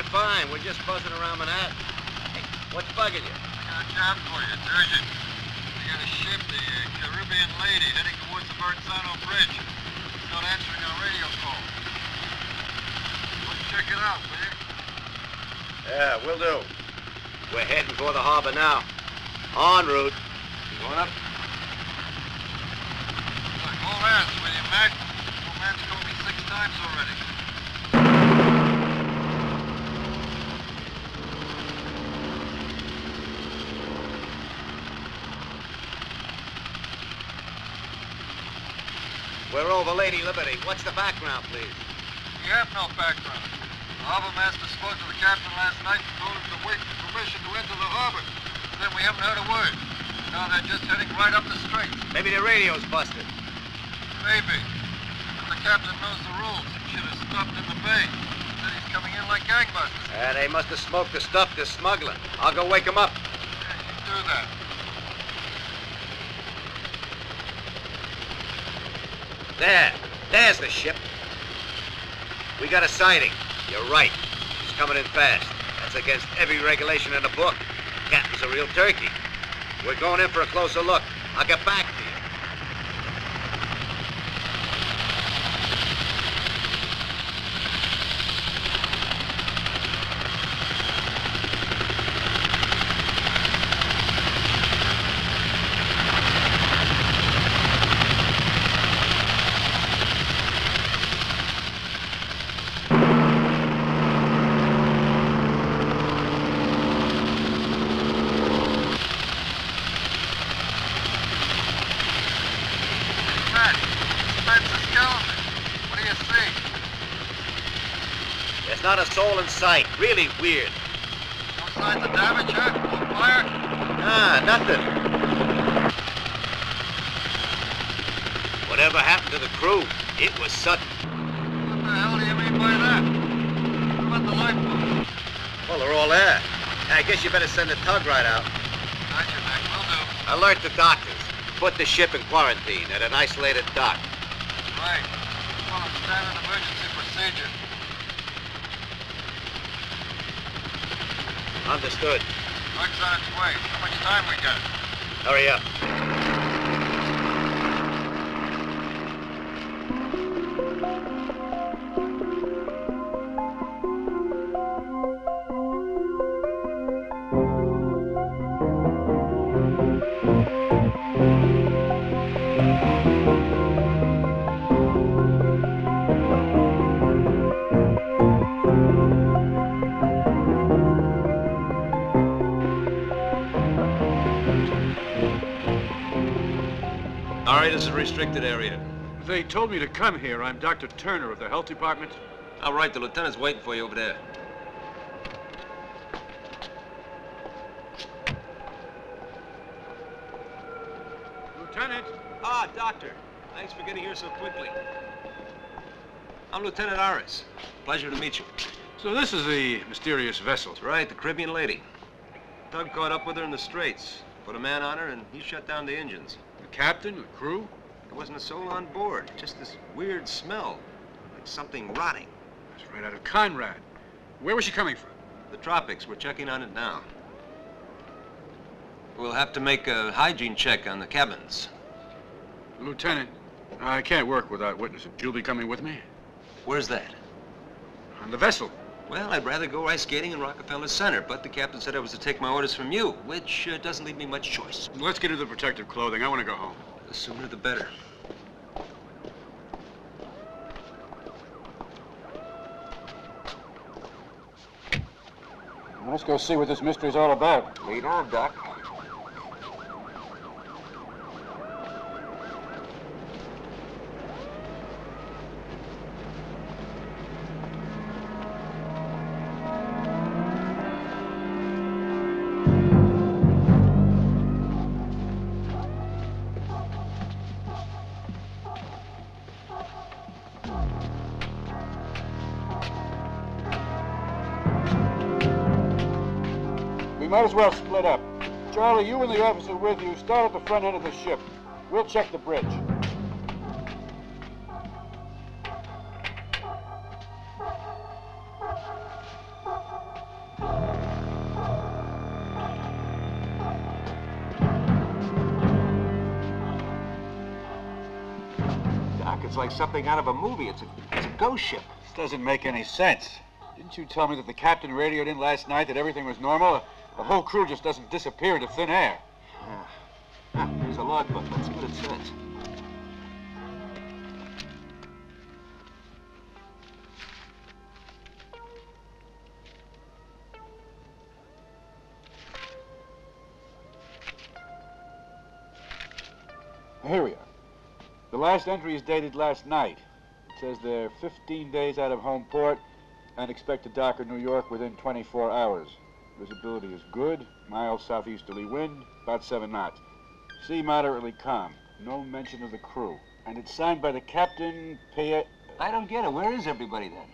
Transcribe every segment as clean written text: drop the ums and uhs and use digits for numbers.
Fine, we're just buzzing around Manhattan. Hey, what's bugging you? I got a job for you. It's urgent. We got a ship, the Caribbean Lady, heading towards the Bizzarro Bridge. It's not answering our radio call. Let's check it out, will you? Yeah, we'll do. We're heading for the harbor now. En route. You going up? Look, hold hands with you, Mac. Old man's told me 6 times already. We're over Lady Liberty. What's the background, please? We have no background. The harbor master spoke to the captain last night and told him to wait for permission to enter the harbor. Then we haven't heard a word. Now they're just heading right up the strait. Maybe the radio's busted. Maybe. But the captain knows the rules. He should have stopped in the bay. Said he's coming in like gangbusters. They must have smoked the stuff they're smuggling. I'll go wake them up. Yeah, you do that. There's the ship. We got a sighting. You're right. She's coming in fast. That's against every regulation in the book. Captain's a real turkey. We're going in for a closer look. I'll get back to you. Not a soul in sight. Really weird. No signs of damage, huh? No fire? Nah, nothing. Whatever happened to the crew, it was sudden. What the hell do you mean by that? What about the lifeboats? Well, they're all there. I guess you better send the tug right out. Gotcha, Mac. Will do. Alert the doctors. Put the ship in quarantine at an isolated dock. Right. Well, it's standard emergency procedure. Understood. Tug's on its way. How much time we got? Hurry up. This is a restricted area. They told me to come here. I'm Dr. Turner of the Health Department. All right, the lieutenant's waiting for you over there. Lieutenant! Ah, Doctor. Thanks for getting here so quickly. I'm Lieutenant Erich. Pleasure to meet you. So this is the mysterious vessel. That's right, the Caribbean Lady. Tug caught up with her in the Straits. Put a man on her, and he shut down the engines. The captain, the crew? There wasn't a soul on board. Just this weird smell, like something rotting. That's right out of Conrad. Where was she coming from? The tropics. We're checking on it now. We'll have to make a hygiene check on the cabins. Lieutenant, I can't work without witnesses. You'll be coming with me? Where's that? On the vessel. Well, I'd rather go ice skating in Rockefeller Center, but the captain said I was to take my orders from you, which doesn't leave me much choice. Let's get into the protective clothing. I want to go home. The sooner the better. Let's go see what this mystery's all about. Lead on, Doc. We might as well split up. Charlie, you and the officer with you start at the front end of the ship. We'll check the bridge. Doc, it's like something out of a movie. It's a ghost ship. This doesn't make any sense. Didn't you tell me that the captain radioed in last night that everything was normal? The whole crew just doesn't disappear into thin air. There's a logbook. Let's see what it says. Here we are. The last entry is dated last night. It says they're 15 days out of home port and expect to dock in New York within 24 hours. Visibility is good, mild southeasterly wind, about 7 knots. Sea moderately calm, no mention of the crew. And it's signed by the captain, I don't get it. Where is everybody then?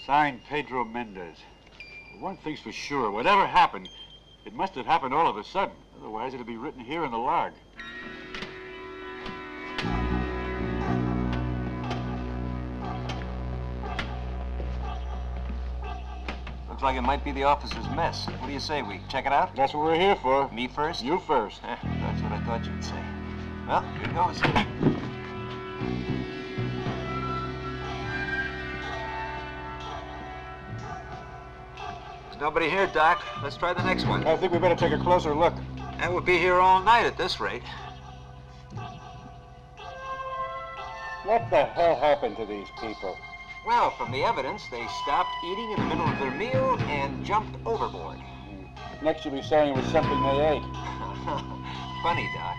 Signed Pedro Mendez. One thing's for sure, whatever happened, it must have happened all of a sudden. Otherwise, it'd be written here in the log. Looks like it might be the officer's mess. What do you say, we check it out? That's what we're here for. Me first? You first. That's what I thought you'd say. Well, here goes. There's nobody here, Doc. Let's try the next one. I think we better take a closer look. And we'll be here all night at this rate. What the hell happened to these people? Well, from the evidence, they stopped eating in the middle of their meal and jumped overboard. Next you'll be saying it was something they ate. Funny, Doc.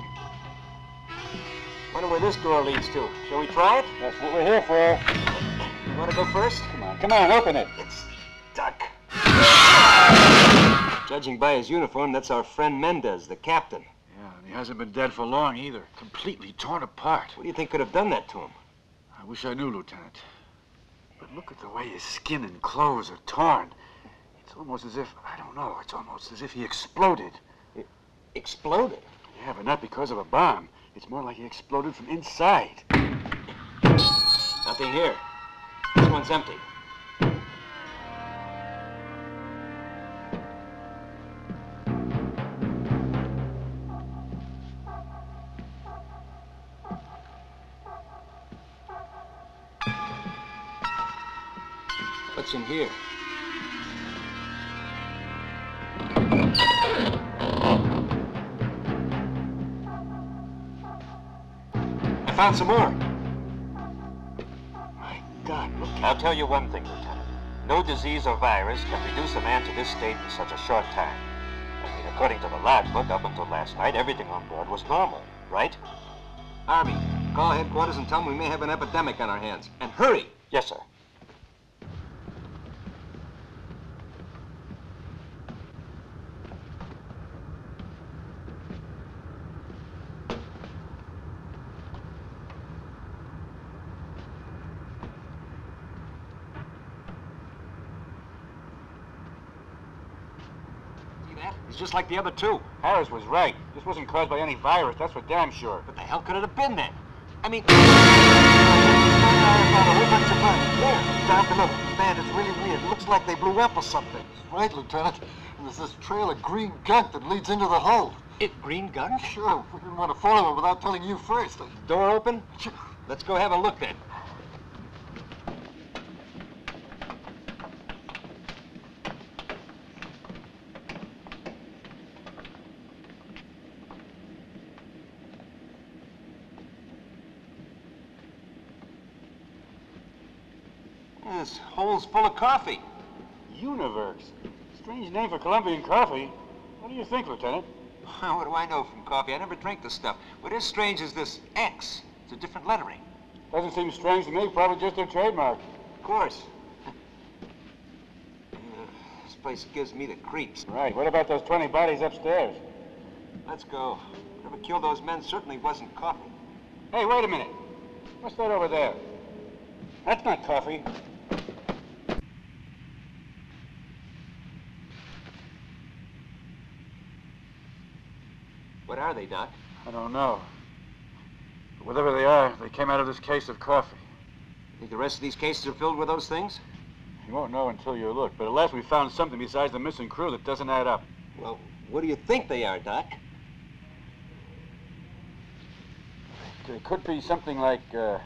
Wonder where this door leads to. Shall we try it? That's what we're here for. You want to go first? Come on, open it. It's stuck. Judging by his uniform, that's our friend Mendez, the captain. Yeah, and he hasn't been dead for long either. Completely torn apart. What do you think could have done that to him? I wish I knew, Lieutenant. But look at the way his skin and clothes are torn. It's almost as if, I don't know, it's almost as if he exploded. Exploded? Yeah, but not because of a bomb. It's more like he exploded from inside. Nothing here. This one's empty. What's in here? I found some more. My God, look. I'll tell you one thing, Lieutenant. No disease or virus can reduce a man to this state in such a short time. I mean, according to the logbook, up until last night, everything on board was normal, right? Army, call headquarters and tell them we may have an epidemic on our hands. And hurry! Yes, sir. It's just like the other two. Harris was right. This wasn't caused by any virus, that's for damn sure. What the hell could it have been then? I mean... A whole bunch of money. Yeah, down below. Man, it's really weird. It looks like they blew up or something. Right, Lieutenant. And there's this trail of green gunk that leads into the hold. Green gunk? Sure, we didn't want to follow it without telling you first. Door open? Let's go have a look then. This hole's full of coffee. Universe. Strange name for Colombian coffee. What do you think, Lieutenant? What do I know from coffee? I never drink this stuff. What is strange is this X. It's a different lettering. Doesn't seem strange to me. Probably just their trademark. Of course. This place gives me the creeps. Right. What about those 20 bodies upstairs? Let's go. Whatever killed those men certainly wasn't coffee. Hey, wait a minute. What's that over there? That's not coffee. What are they, Doc? I don't know. But whatever they are, they came out of this case of coffee. Think the rest of these cases are filled with those things? You won't know until you look, but at last we found something besides the missing crew that doesn't add up. Well, what do you think they are, Doc? It could be something like a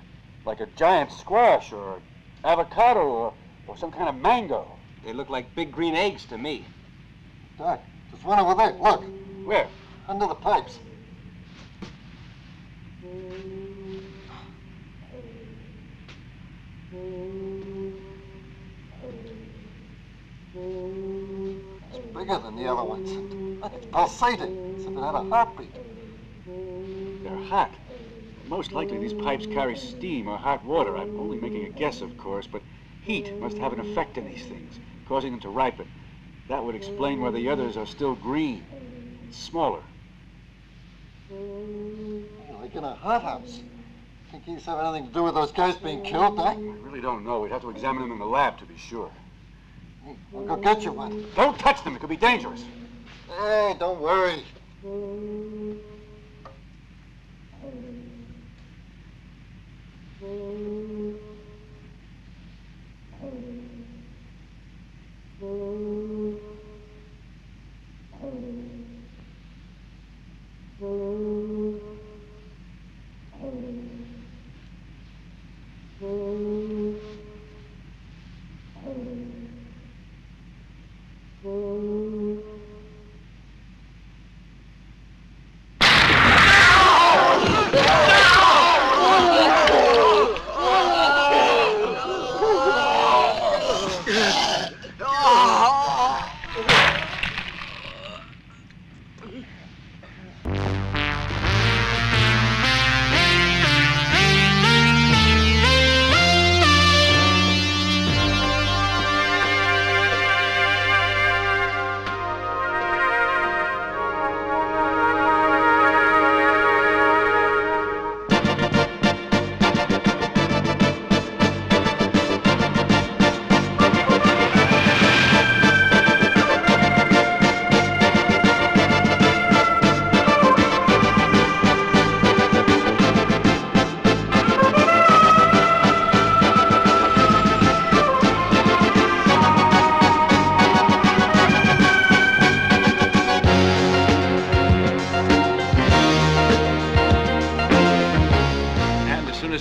giant squash or avocado or some kind of mango. They look like big green eggs to me. Doc, there's one over there. Look. Where? Under the pipes. It's bigger than the other ones. Look, it's pulsating, as if it had a heartbeat. They're hot. Most likely these pipes carry steam or hot water. I'm only making a guess, of course, but heat must have an effect on these things, causing them to ripen. That would explain why the others are still green, smaller. Like in a hothouse. Think these have anything to do with those guys being killed, Doc? I really don't know. We'd have to examine them in the lab to be sure. Hey, I'll go get you one. Don't touch them. It could be dangerous. Hey, don't worry.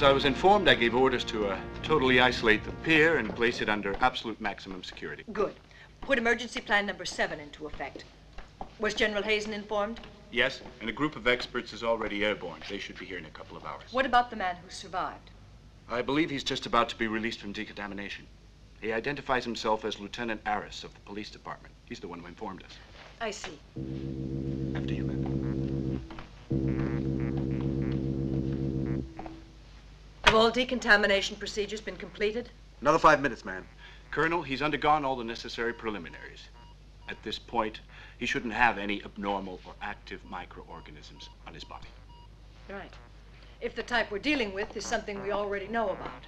I was informed, I gave orders to totally isolate the pier and place it under absolute maximum security. Good. Put emergency plan number 7 into effect. Was General Hazen informed? Yes, and a group of experts is already airborne. They should be here in a couple of hours. What about the man who survived? I believe he's just about to be released from decontamination. He identifies himself as Lieutenant Aris of the police department. He's the one who informed us. I see. After you, ma'am. Have all decontamination procedures been completed? Another 5 minutes, ma'am. Colonel, he's undergone all the necessary preliminaries. At this point, he shouldn't have any abnormal or active microorganisms on his body. Right. If the type we're dealing with is something we already know about.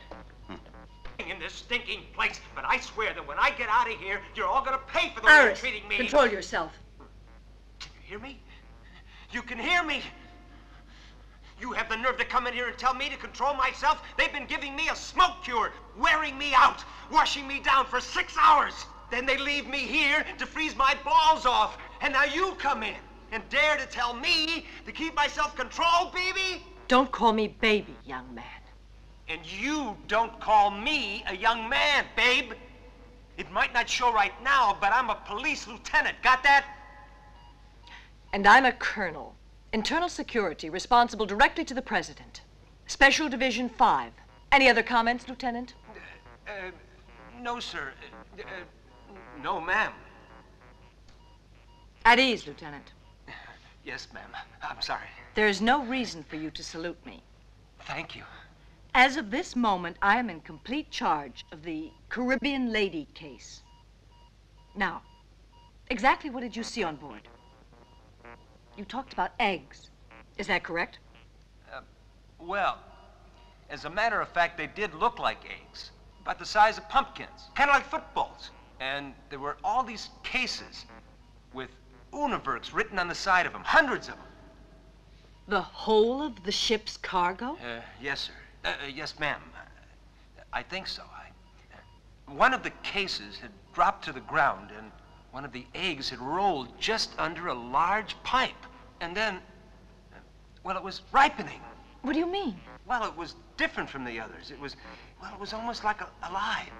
In this stinking place, but I swear that when I get out of here, you're all gonna pay for the way you're Aris, treating me. control yourself. Can you hear me? You can hear me. You have the nerve to come in here and tell me to control myself? They've been giving me a smoke cure, wearing me out, washing me down for 6 hours. Then they leave me here to freeze my balls off. And now you come in and dare to tell me to keep my self-control, baby? Don't call me baby, young man. And you don't call me a young man, babe. It might not show right now, but I'm a police lieutenant. Got that? And I'm a colonel. Internal security, responsible directly to the president. Special Division 5. Any other comments, Lieutenant? No, sir. No, ma'am. At ease, Lieutenant. Yes, ma'am. I'm sorry. There is no reason for you to salute me. Thank you. As of this moment, I am in complete charge of the Caribbean lady case. Now, exactly what did you see on board? You talked about eggs. Is that correct? Well, as a matter of fact, they did look like eggs. About the size of pumpkins. Kind of like footballs. And there were all these cases with universe written on the side of them. Hundreds of them. The whole of the ship's cargo? Yes, sir. Yes, ma'am. I think so. One of the cases had dropped to the ground, and one of the eggs had rolled just under a large pipe. And then, well, it was ripening. What do you mean? Well, it was different from the others. It was almost like alive.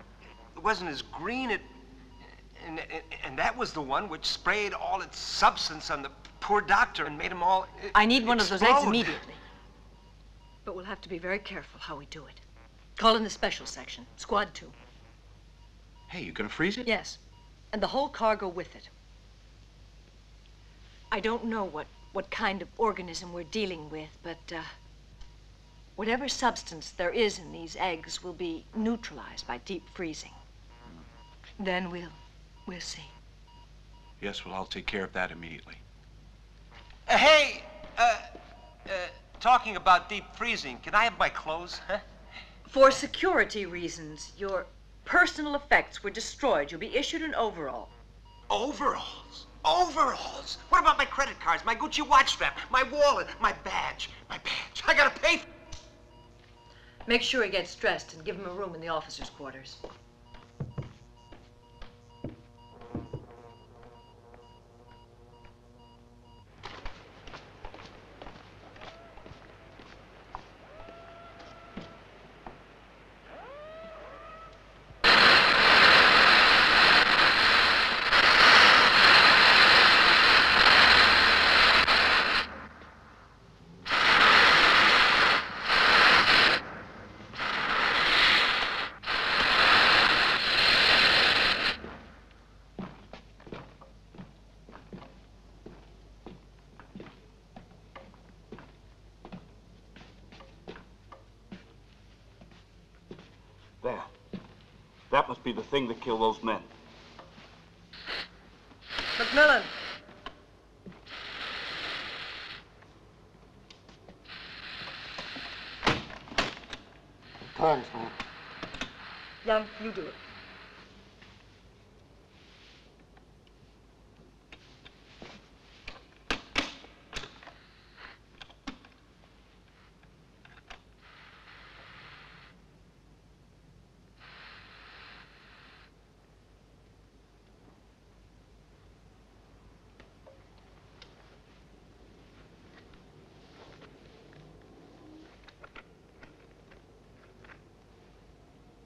It wasn't as green. And that was the one which sprayed all its substance on the poor doctor and made him all I need one of those eggs explode. immediately. But we'll have to be very careful how we do it. Call in the special section, Squad 2. Hey, you gonna freeze it? Yes, and the whole cargo with it. I don't know what kind of organism we're dealing with, but whatever substance there is in these eggs will be neutralized by deep freezing. Then we'll see. Yes, well, I'll take care of that immediately. Hey, talking about deep freezing, can I have my clothes, huh? For security reasons, your personal effects were destroyed. You'll be issued an overall. Overalls? Overalls? What about my credit cards, my Gucci watch strap, my wallet, my badge? My badge. I gotta pay for it. Make sure he gets dressed and give him a room in the officers' quarters. There. That must be the thing that killed those men. McMillan! Thanks, man. Young, you do it.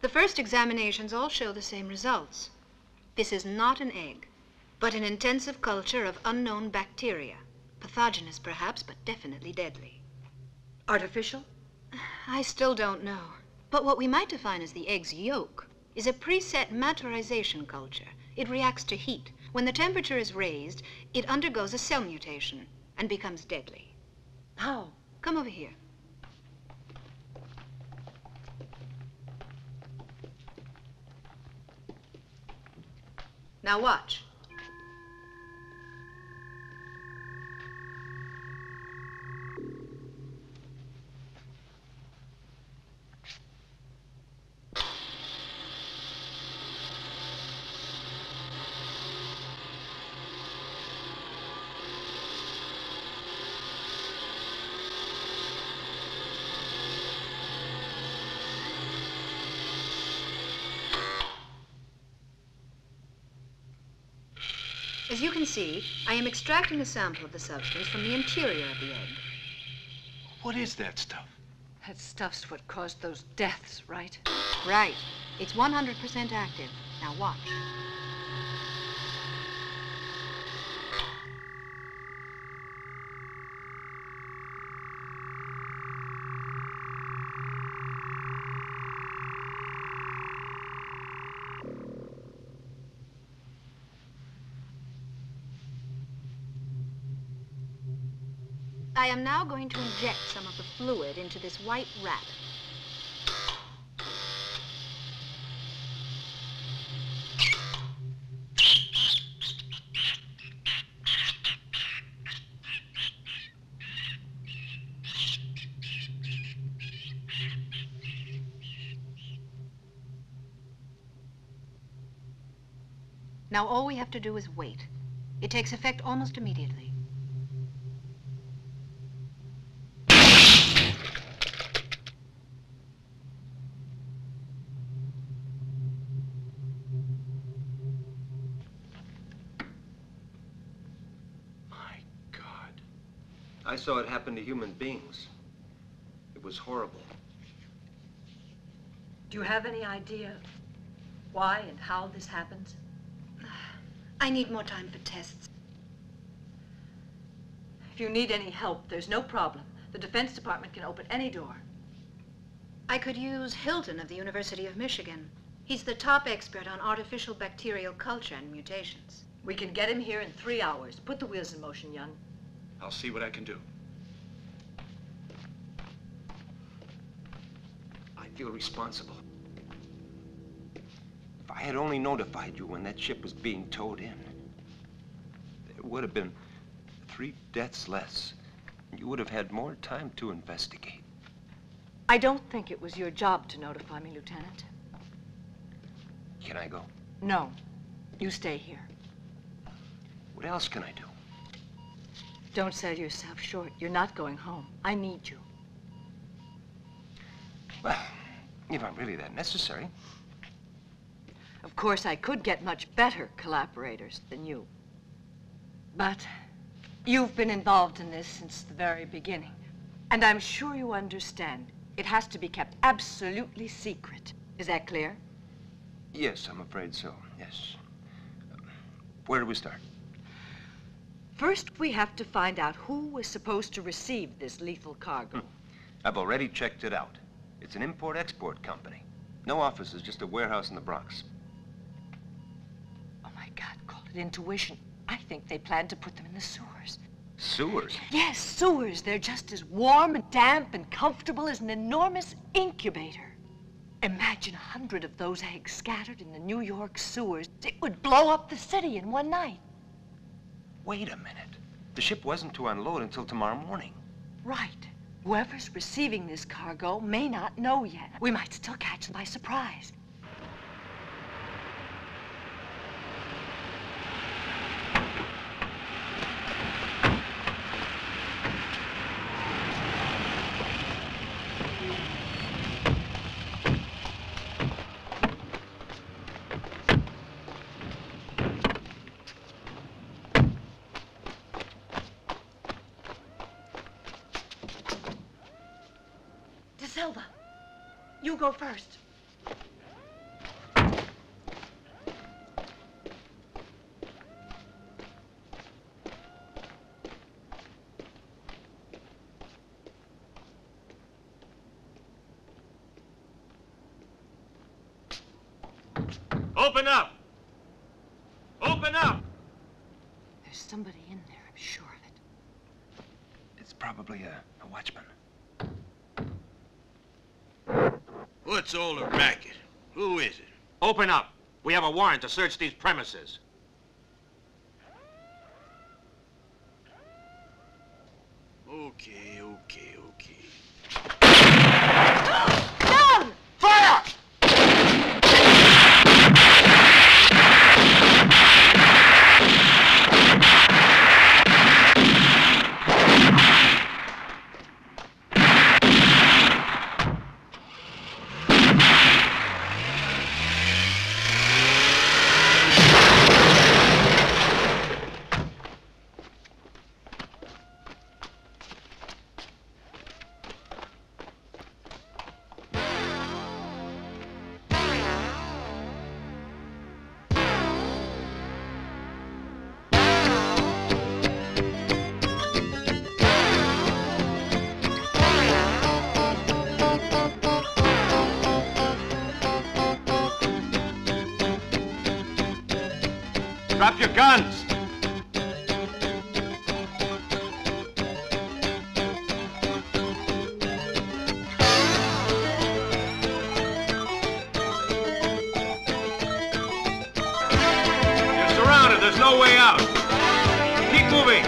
The first examinations all show the same results. This is not an egg, but an intensive culture of unknown bacteria. Pathogenous, perhaps, but definitely deadly. Artificial? I still don't know. But what we might define as the egg's yolk is a preset maturization culture. It reacts to heat. When the temperature is raised, it undergoes a cell mutation and becomes deadly. How? Come over here. Now watch. As you can see, I am extracting a sample of the substance from the interior of the egg. What is that stuff? That stuff's what caused those deaths, right? Right. It's 100% active. Now watch. I am now going to inject some of the fluid into this white rat. Now all we have to do is wait. It takes effect almost immediately. I saw it happen to human beings. It was horrible. Do you have any idea why and how this happens? I need more time for tests. If you need any help, there's no problem. The Defense Department can open any door. I could use Hilton of the University of Michigan. He's the top expert on artificial bacterial culture and mutations. We can get him here in 3 hours. Put the wheels in motion, young. I'll see what I can do. I feel responsible. If I had only notified you when that ship was being towed in, there would have been 3 deaths less. You would have had more time to investigate. I don't think it was your job to notify me, Lieutenant. Can I go? No. You stay here. What else can I do? Don't sell yourself short. You're not going home. I need you. Well, if I'm really that necessary. Of course, I could get much better collaborators than you. But you've been involved in this since the very beginning. And I'm sure you understand. It has to be kept absolutely secret. Is that clear? Yes, I'm afraid so, yes. Where do we start? First, we have to find out who was supposed to receive this lethal cargo. I've already checked it out. It's an import-export company. No offices, just a warehouse in the Bronx. Oh, my God, call it intuition. I think they planned to put them in the sewers. Sewers? Yes, sewers. They're just as warm and damp and comfortable as an enormous incubator. Imagine 100 of those eggs scattered in the New York sewers. It would blow up the city in one night. Wait a minute. The ship wasn't to unload until tomorrow morning. Right. Whoever's receiving this cargo may not know yet. We might still catch them by surprise. You go first. Open up! Open up! There's somebody in there, I'm sure of it. It's probably a watchman. What's all the racket? Who is it? Open up. We have a warrant to search these premises. Okay. Down! Fire! Drop your guns! You're surrounded. There's no way out. Keep moving.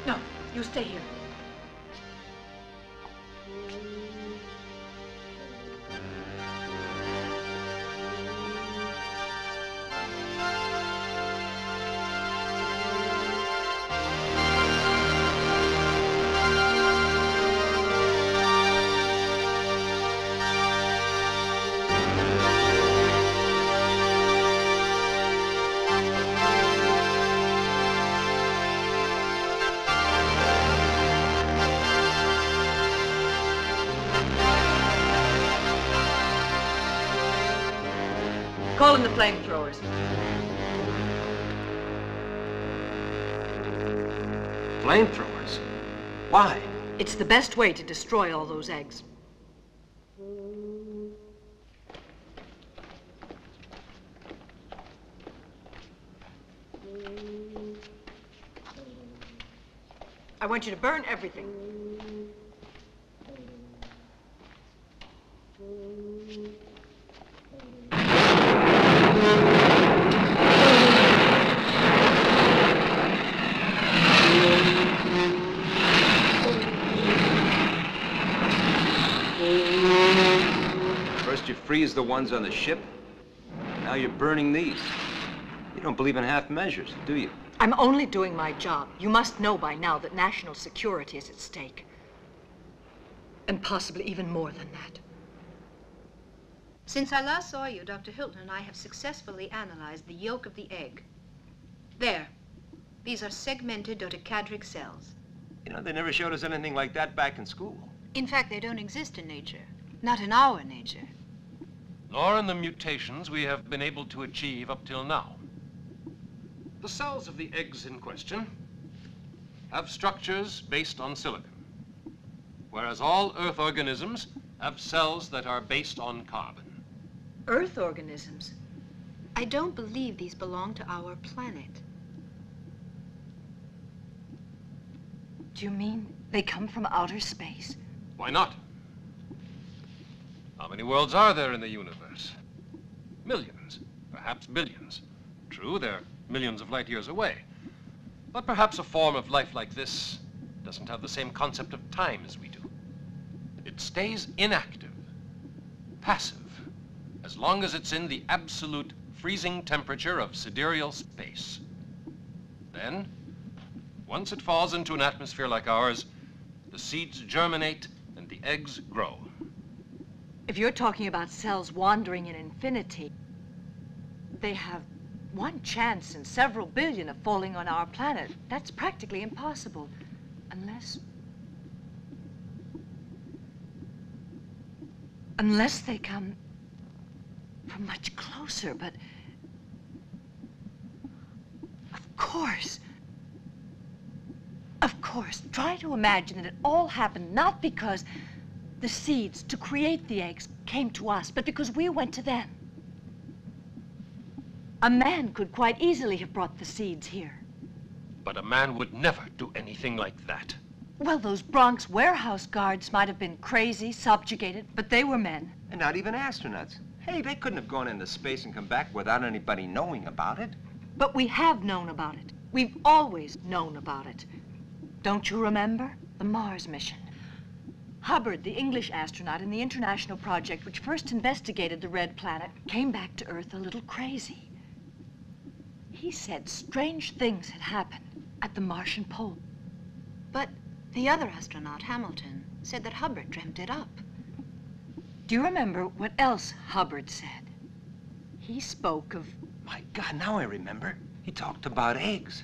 No, you stay here. Call in the flamethrowers. Flamethrowers? Why? It's the best way to destroy all those eggs. I want you to burn everything. First you freeze the ones on the ship. Now you're burning these. You don't believe in half measures, do you? I'm only doing my job. You must know by now that national security is at stake. And possibly even more than that. Since I last saw you, Dr. Hilton and I have successfully analyzed the yolk of the egg. There. These are segmented dodecadric cells. You know, they never showed us anything like that back in school. In fact, they don't exist in nature. Not in our nature. Nor in the mutations we have been able to achieve up till now. The cells of the eggs in question have structures based on silicon, whereas all Earth organisms have cells that are based on carbon. Earth organisms? I don't believe these belong to our planet. Do you mean they come from outer space? Why not? How many worlds are there in the universe? Millions, perhaps billions. True, they're millions of light years away. But perhaps a form of life like this doesn't have the same concept of time as we do. It stays inactive, passive, as long as it's in the absolute freezing temperature of sidereal space. Then, once it falls into an atmosphere like ours, the seeds germinate and the eggs grow. If you're talking about cells wandering in infinity, they have one chance in several billion of falling on our planet. That's practically impossible, unless they come from much closer, but of course, try to imagine that it all happened not because the seeds to create the eggs came to us, but because we went to them. A man could quite easily have brought the seeds here. But a man would never do anything like that. Well, those Bronx warehouse guards might have been crazy, subjugated, but they were men. And not even astronauts. Hey, they couldn't have gone into space and come back without anybody knowing about it. But we have known about it. We've always known about it. Don't you remember? The Mars mission. Hubbard, the English astronaut in the international project which first investigated the red planet, came back to Earth a little crazy. He said strange things had happened at the Martian pole. But the other astronaut, Hamilton, said that Hubbard dreamt it up. Do you remember what else Hubbard said? He spoke of... My God, now I remember. He talked about eggs.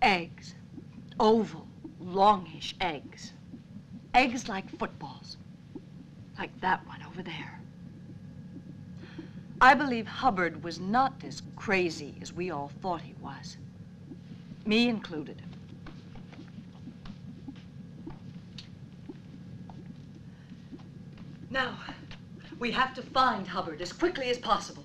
Eggs. Oval, longish eggs. Eggs like footballs. Like that one over there. I believe Hubbard was not as crazy as we all thought he was. Me included. Now, we have to find Hubbard as quickly as possible.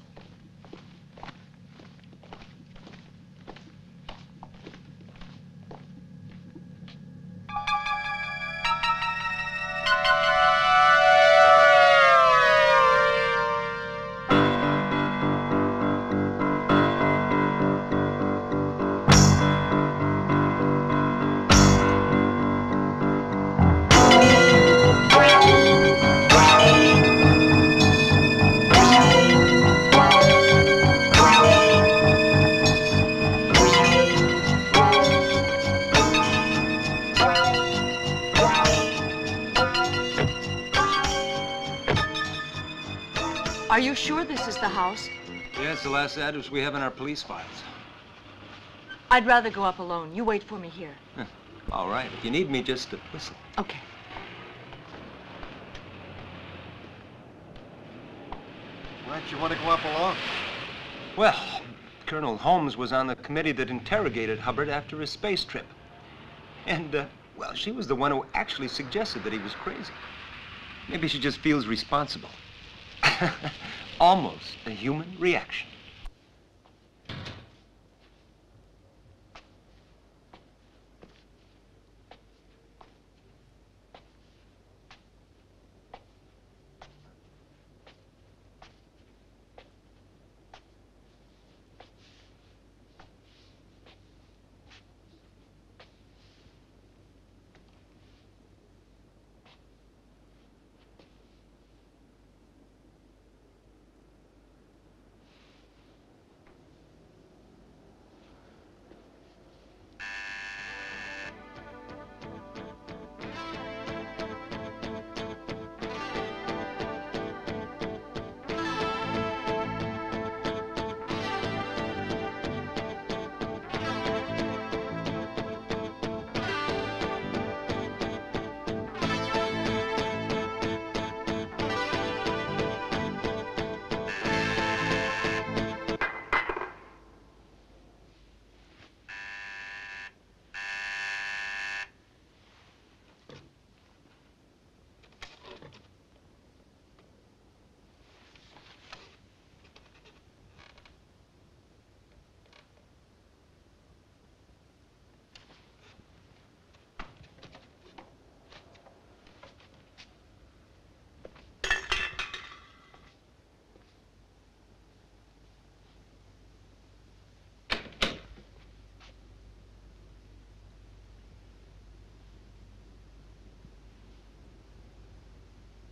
Are you sure this is the house? Yeah, it's the last address we have in our police files. I'd rather go up alone. You wait for me here. All right. If you need me, just whistle. Okay. Why'd you want to go up alone? Well, Colonel Holmes was on the committee that interrogated Hubbard after his space trip. And, well, she was the one who actually suggested that he was crazy. Maybe she just feels responsible. Almost a human reaction.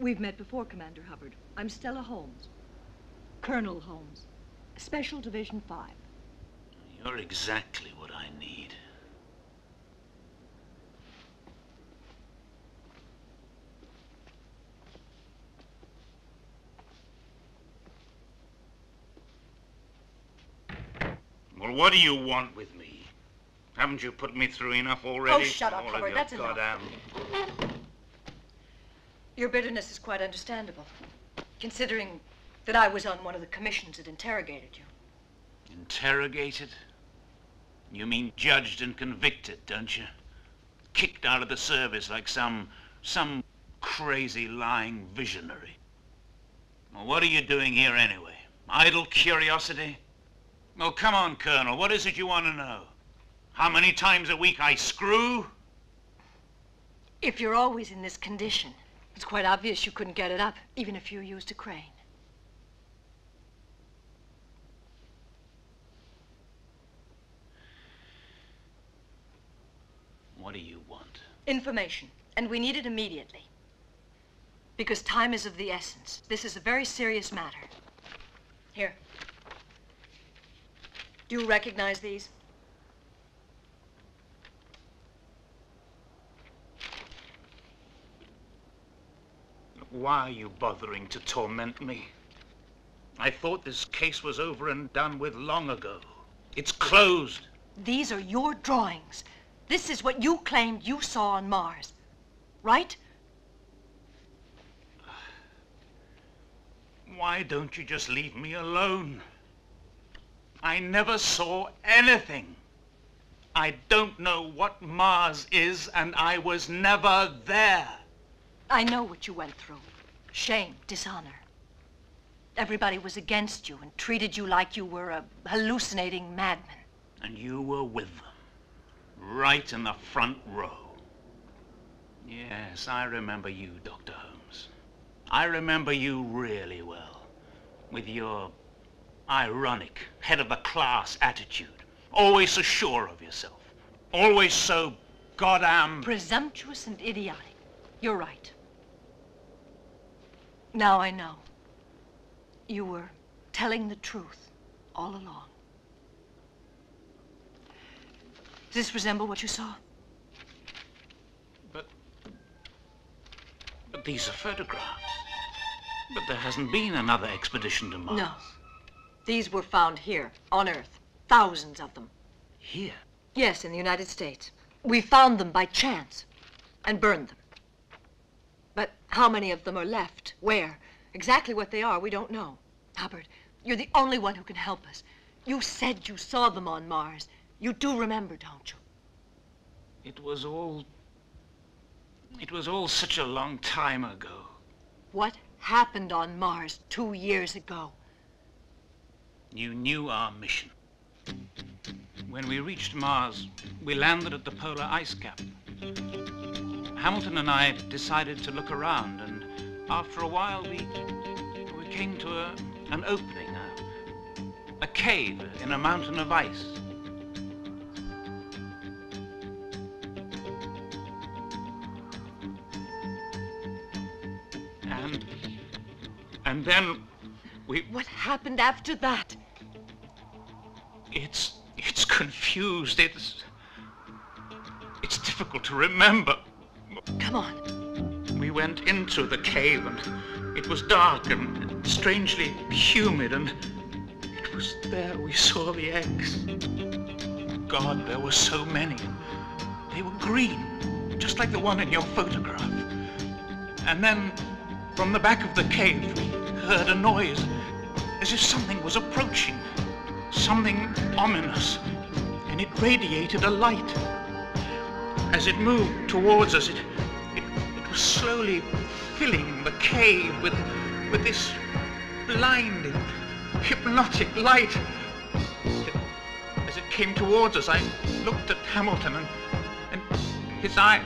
We've met before, Commander Hubbard. I'm Stella Holmes. Colonel Holmes. Special Division 5. You're exactly what I need. Well, what do you want with me? Haven't you put me through enough already? Oh, shut up, All of Hubbard. your That's enough. goddamn... Your bitterness is quite understandable, considering that I was on one of the commissions that interrogated you. Interrogated? You mean judged and convicted, don't you? Kicked out of the service like some crazy lying visionary. Well, what are you doing here anyway? Idle curiosity? Oh, come on, Colonel. What is it you want to know? How many times a week I screw? If you're always in this condition, it's quite obvious you couldn't get it up, even if you used a crane. What do you want? Information, and we need it immediately. Because time is of the essence. This is a very serious matter. Here. Do you recognize these? Why are you bothering to torment me? I thought this case was over and done with long ago. It's closed. These are your drawings. This is what you claimed you saw on Mars, right? Why don't you just leave me alone? I never saw anything. I don't know what Mars is, and I was never there. I know what you went through. Shame, dishonor. Everybody was against you and treated you like you were a hallucinating madman. And you were with them, right in the front row. Yes, I remember you, Dr. Holmes. I remember you really well, with your ironic, head-of-the-class attitude. Always so sure of yourself. Always so goddamn... presumptuous and idiotic. You're right. Now I know. You were telling the truth all along. Does this resemble what you saw? But these are photographs. But there hasn't been another expedition to Mars. No. These were found here, on Earth. Thousands of them. Here? Yes, in the United States. We found them by chance and burned them. But how many of them are left? Where? Exactly what they are, we don't know. Hubbard, you're the only one who can help us. You said you saw them on Mars. You do remember, don't you? It was all such a long time ago. What happened on Mars 2 years ago? You knew our mission. When we reached Mars, we landed at the polar ice cap. Hamilton and I decided to look around, and after a while we came to an opening, a cave in a mountain of ice. And then we... What happened after that? It's confused. It's difficult to remember. Come on. We went into the cave, and it was dark and strangely humid, and it was there we saw the eggs. God, there were so many. They were green, just like the one in your photograph. And then, from the back of the cave, we heard a noise, as if something was approaching, something ominous, and it radiated a light. As it moved towards us, it was slowly filling the cave with this blinding, hypnotic light. As it came towards us, I looked at Hamilton, and his eye,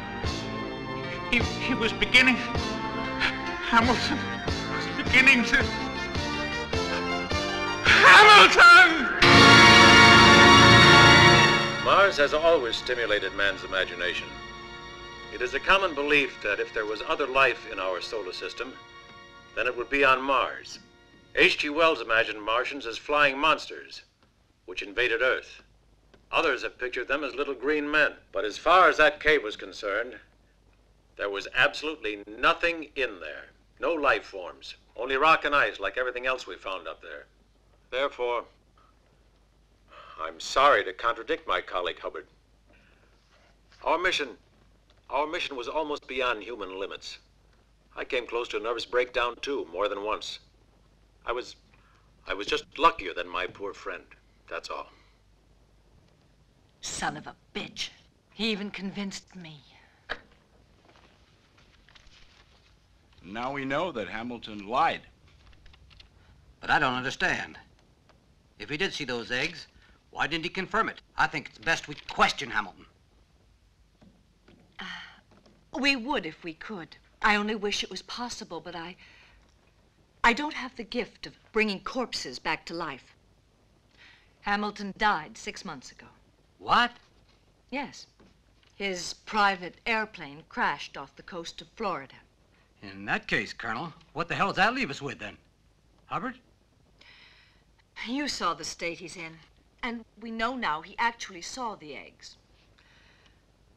he was beginning, Hamilton was beginning to... Hamilton! Mars has always stimulated man's imagination. It is a common belief that if there was other life in our solar system, then it would be on Mars. H.G. Wells imagined Martians as flying monsters, which invaded Earth. Others have pictured them as little green men. But as far as that cave was concerned, there was absolutely nothing in there. No life forms, only rock and ice like everything else we found up there. Therefore, I'm sorry to contradict my colleague Hubbard. Our mission was almost beyond human limits. I came close to a nervous breakdown too, more than once. I was just luckier than my poor friend, that's all. Son of a bitch. He even convinced me. Now we know that Hamilton lied. But I don't understand. If he did see those eggs, why didn't he confirm it? I think it's best we question Hamilton. We would if we could. I only wish it was possible, but I don't have the gift of bringing corpses back to life. Hamilton died 6 months ago. What? Yes. His private airplane crashed off the coast of Florida. In that case, Colonel, what the hell does that leave us with then? Hubbard? You saw the state he's in. And we know now he actually saw the eggs.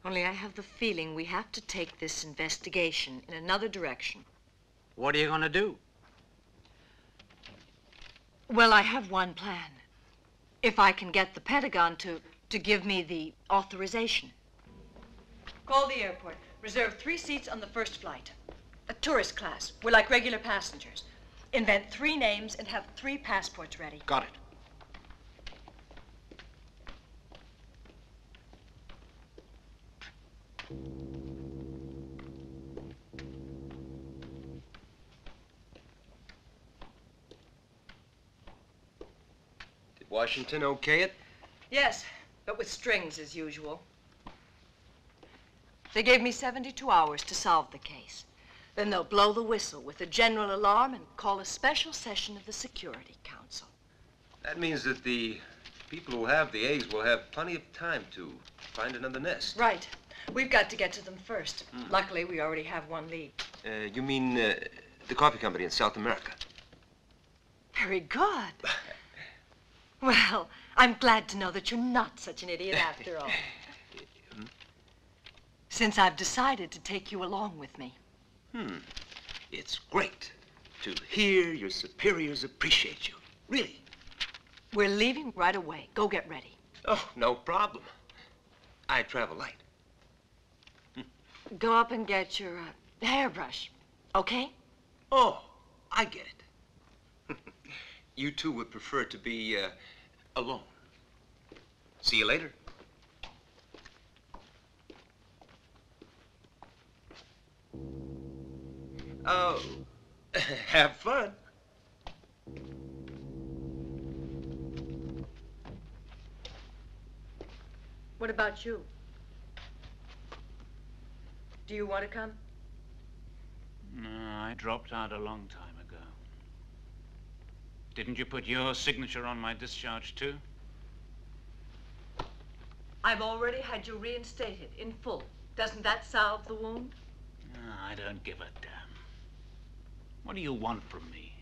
Only I have the feeling we have to take this investigation in another direction. What are you going to do? Well, I have one plan. If I can get the Pentagon to give me the authorization. Call the airport. Reserve 3 seats on the first flight. A tourist class. We're like regular passengers. Invent 3 names and have 3 passports ready. Got it. Did Washington okay it? Yes, but with strings as usual. They gave me 72 hours to solve the case. Then they'll blow the whistle with a general alarm and call a special session of the Security Council. That means that the people who have the eggs will have plenty of time to find another nest. Right. We've got to get to them first. Luckily, we already have one lead. You mean the coffee company in South America? Very good. Well, I'm glad to know that you're not such an idiot after all. Since I've decided to take you along with me. It's great. to hear your superiors appreciate you. Really. We're leaving right away. Go get ready. Oh, no problem. I travel light. Go up and get your hairbrush, okay? Oh, I get it. You two would prefer to be alone. See you later. Oh, have fun. What about you? Do you want to come? No, I dropped out a long time ago. Didn't you put your signature on my discharge, too? I've already had you reinstated in full. Doesn't that salve the wound? No, I don't give a damn. What do you want from me?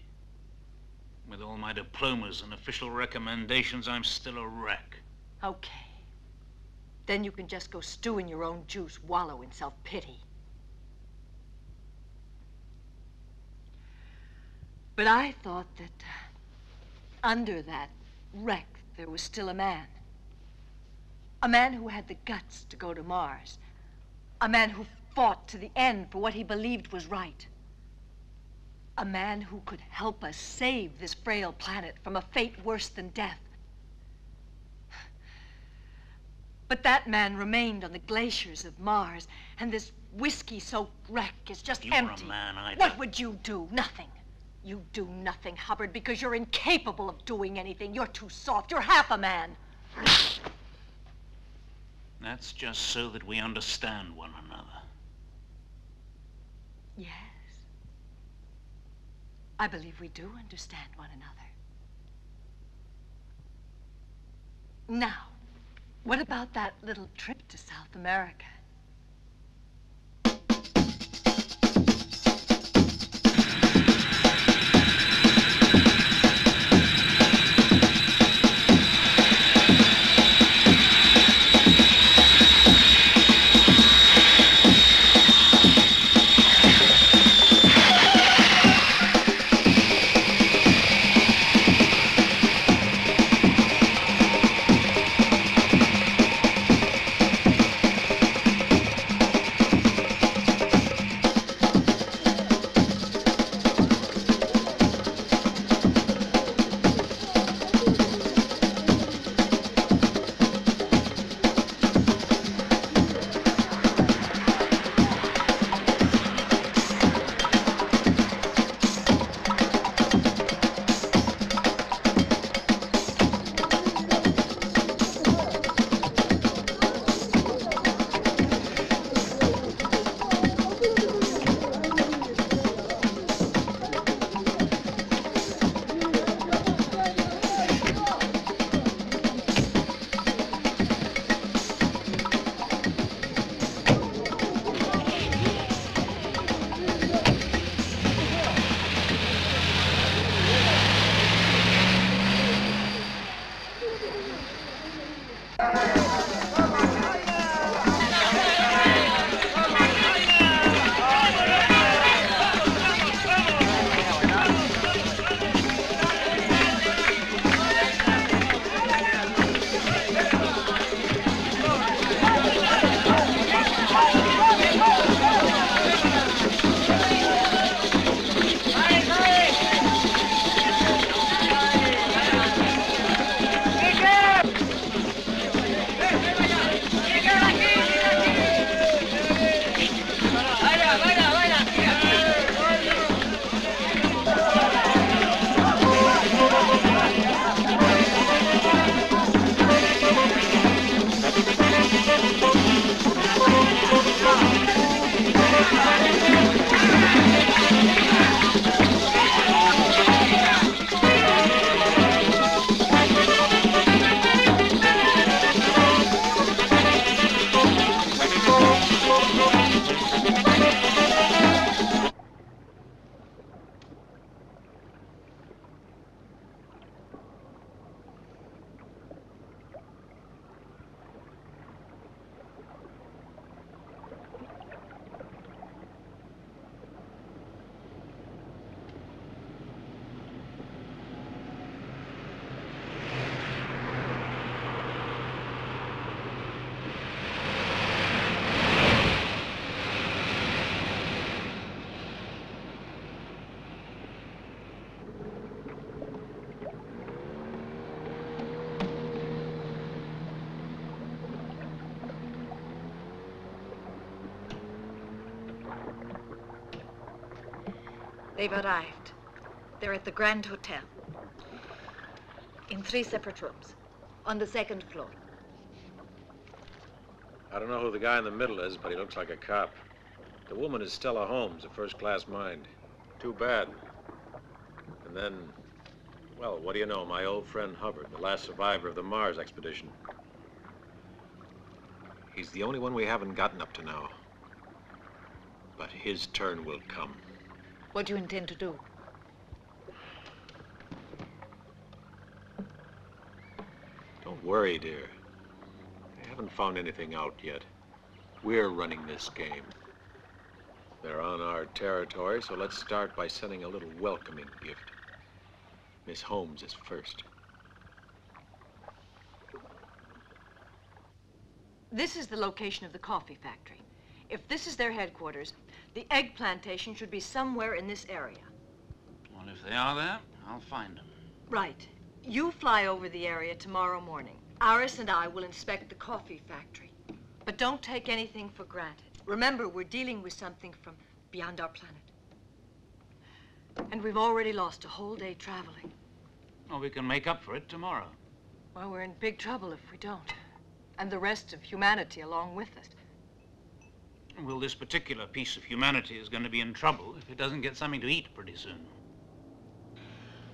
With all my diplomas and official recommendations, I'm still a wreck. Okay. Then you can just go stew in your own juice, wallow in self-pity. But I thought that under that wreck, there was still a man. A man who had the guts to go to Mars. A man who fought to the end for what he believed was right. A man who could help us save this frail planet from a fate worse than death. But that man remained on the glaciers of Mars, and this whiskey-soaked wreck is just empty. You're a man, I don't... What would you do? Nothing. You do nothing, Hubbard, because you're incapable of doing anything. You're too soft. You're half a man. That's just so that we understand one another. Yes. I believe we do understand one another. Now, what about that little trip to South America? They've arrived. They're at the Grand Hotel. In 3 separate rooms. On the 2nd floor. I don't know who the guy in the middle is, but he looks like a cop. The woman is Stella Holmes, a first-class mind. Too bad. And then, well, what do you know? My old friend Hubbard, the last survivor of the Mars expedition. He's the only one we haven't gotten up to now. But his turn will come. What do you intend to do? Don't worry, dear. They haven't found anything out yet. We're running this game. They're on our territory, so let's start by sending a little welcoming gift. Miss Holmes is first. This is the location of the coffee factory. If this is their headquarters, the egg plantation should be somewhere in this area. Well, if they are there, I'll find them. Right. You fly over the area tomorrow morning. Iris and I will inspect the coffee factory. But don't take anything for granted. Remember, we're dealing with something from beyond our planet. And we've already lost a whole day traveling. Well, we can make up for it tomorrow. Well, we're in big trouble if we don't. And the rest of humanity along with us. Well, this particular piece of humanity is going to be in trouble if it doesn't get something to eat pretty soon.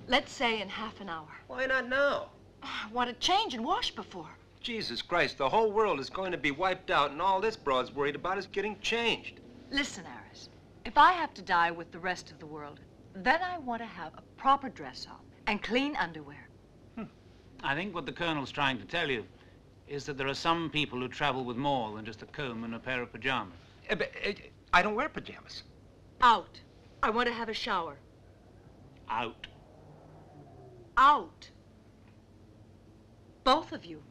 Let's say in half an hour. Why not now? I want to change and wash before. Jesus Christ, the whole world is going to be wiped out, and all this broad's worried about is getting changed. Listen, Iris, if I have to die with the rest of the world, then I want to have a proper dress on and clean underwear. I think what the Colonel's trying to tell you is that there are some people who travel with more than just a comb and a pair of pajamas. I don't wear pajamas. Out. I want to have a shower. Out. Out. Both of you.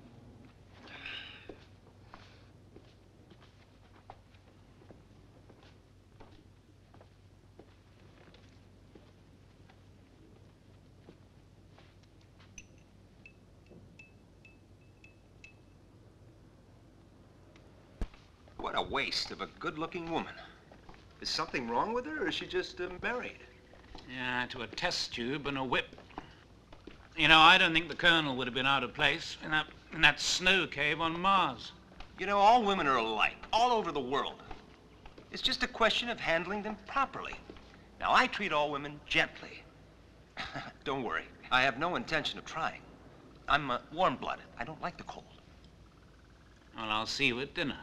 What a waste of a good-looking woman. Is something wrong with her, or is she just married? Yeah, to a test tube and a whip. You know, I don't think the Colonel would have been out of place in that snow cave on Mars. You know, all women are alike, all over the world. It's just a question of handling them properly. Now, I treat all women gently. Don't worry, I have no intention of trying. I'm warm-blooded. I don't like the cold. Well, I'll see you at dinner.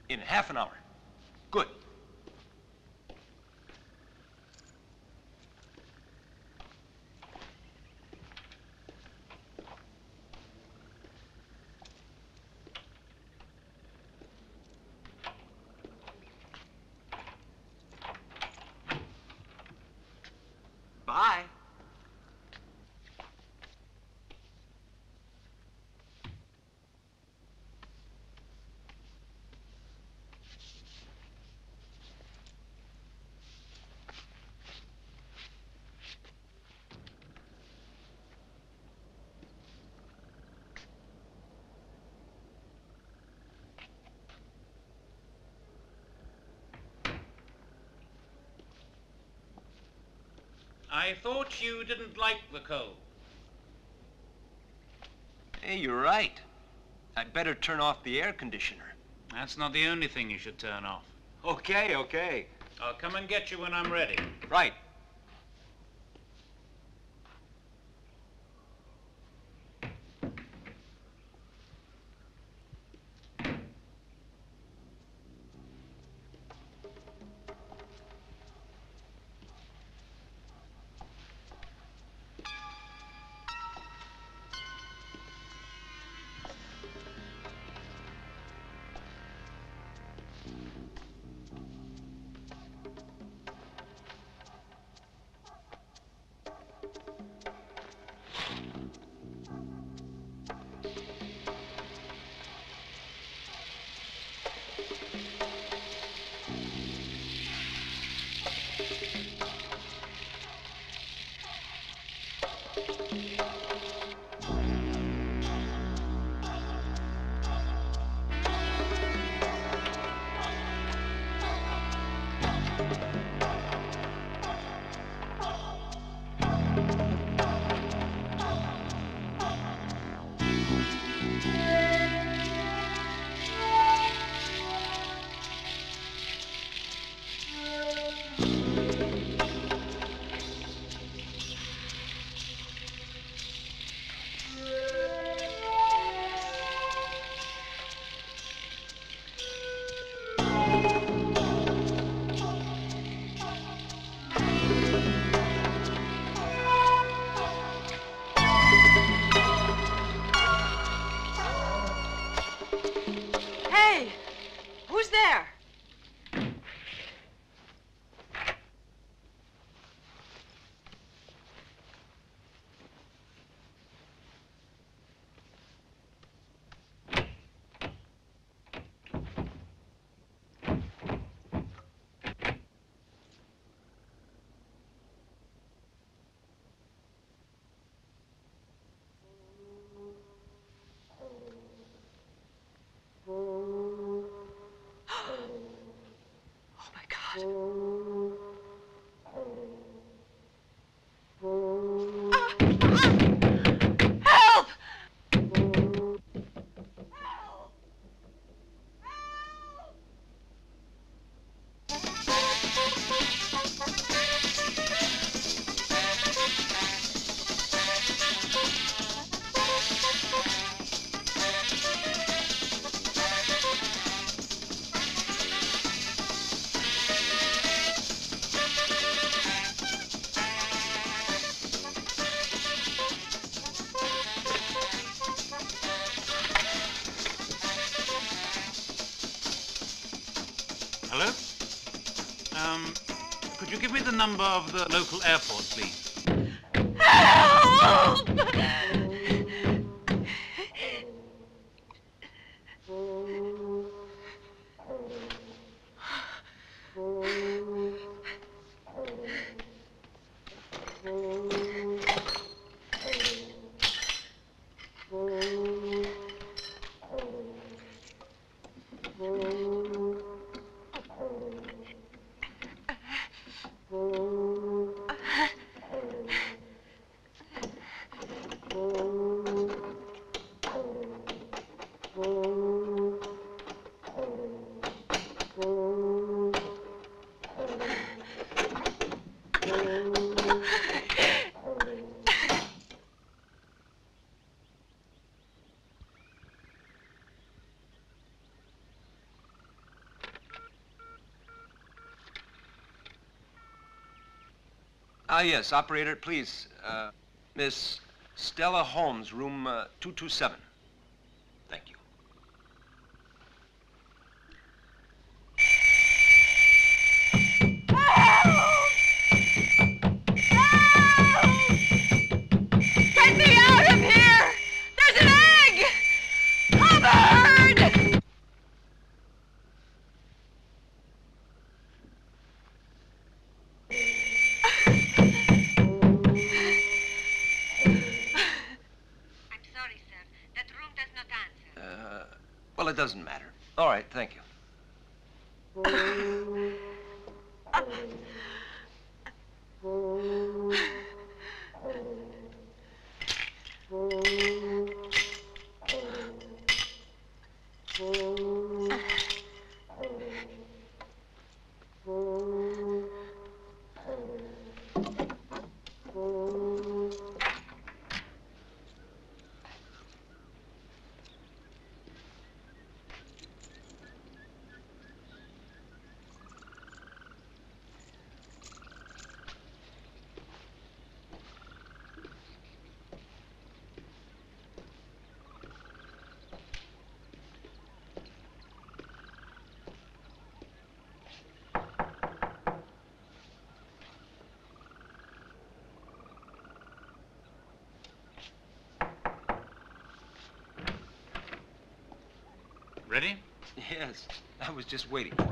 In half an hour. Good. Bye. I thought you didn't like the cold. Hey, you're right. I'd better turn off the air conditioner. That's not the only thing you should turn off. Okay, okay. I'll come and get you when I'm ready. Right. God. Help! Hello? Could you give me the number of the local airport, please? Help! Yes, operator, please. Miss Stella Holmes, room 227. Thank you. Get me out of here! There's an egg! Hubbard! Well, it doesn't matter. All right, thank you. Ready? Yes, I was just waiting for you.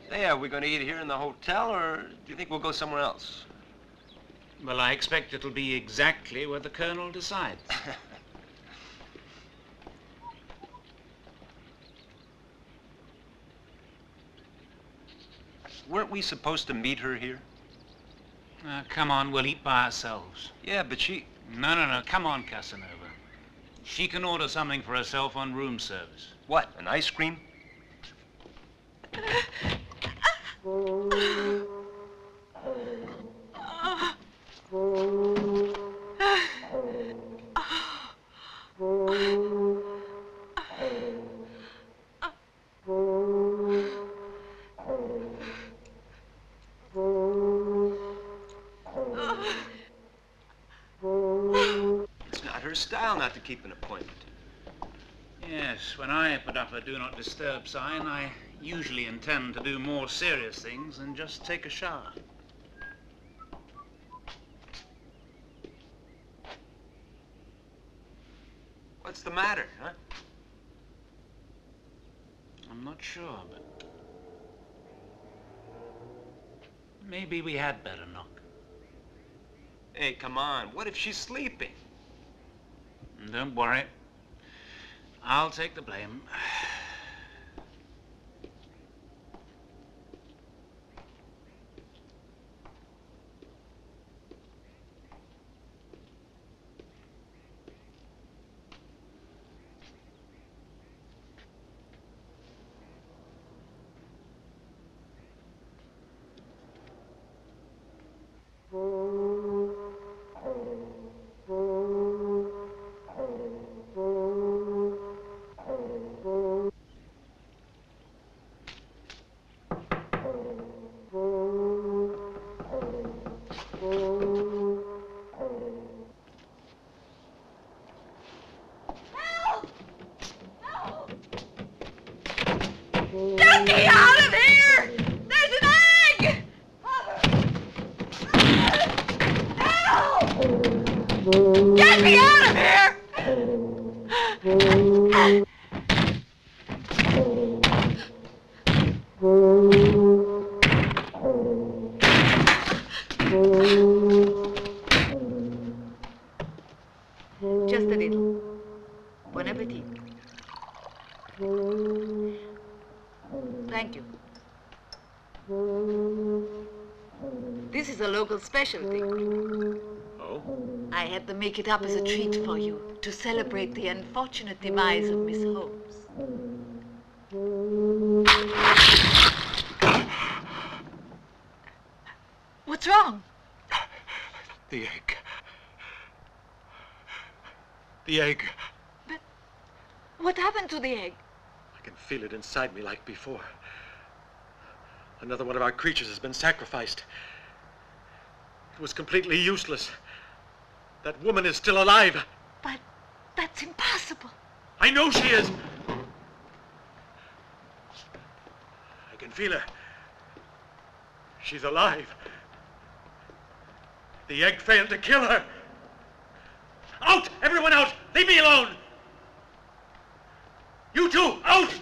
Hey, are we going to eat here in the hotel, or do you think we'll go somewhere else? Well, I expect it'll be exactly where the Colonel decides. Weren't we supposed to meet her here? Come on, we'll eat by ourselves. Yeah, but she... No, come on, Casanova. She can order something for herself on room service. What, an ice cream? It's not her style not to keep an appointment. Yes, when I put up a do not disturb sign, I usually intend to do more serious things than just take a shower. What's the matter, huh? not sure, but maybe we had better knock. Hey, come on. What if she's sleeping? Don't worry. I'll take the blame. Get me out of here! There's an egg! Help! Get me out of here! Just a little. Bon appetit. Thank you. This is a local specialty. Oh? I had to make it up as a treat for you to celebrate the unfortunate demise of Miss Holmes. What's wrong? The egg. The egg. But what happened to the egg? I can feel it inside me like before. Another one of our creatures has been sacrificed. It was completely useless. That woman is still alive. But that's impossible. I know she is. I can feel her. She's alive. The egg failed to kill her. Out! Everyone out! Leave me alone! You two, out!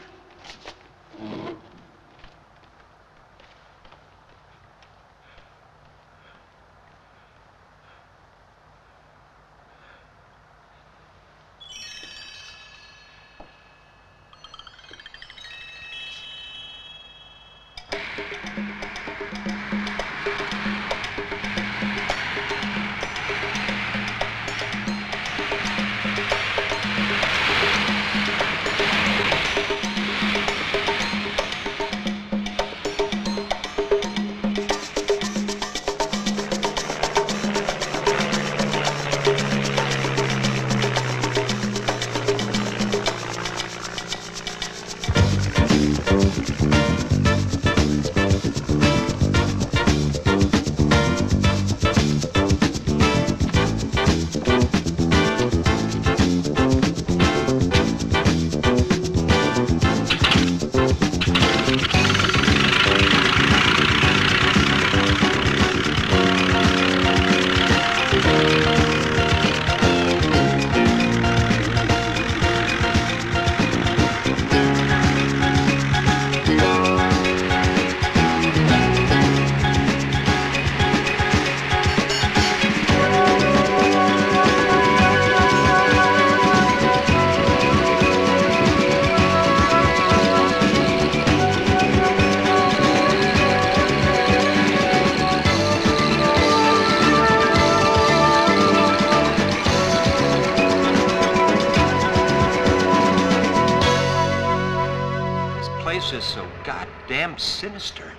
Is so goddamn sinister.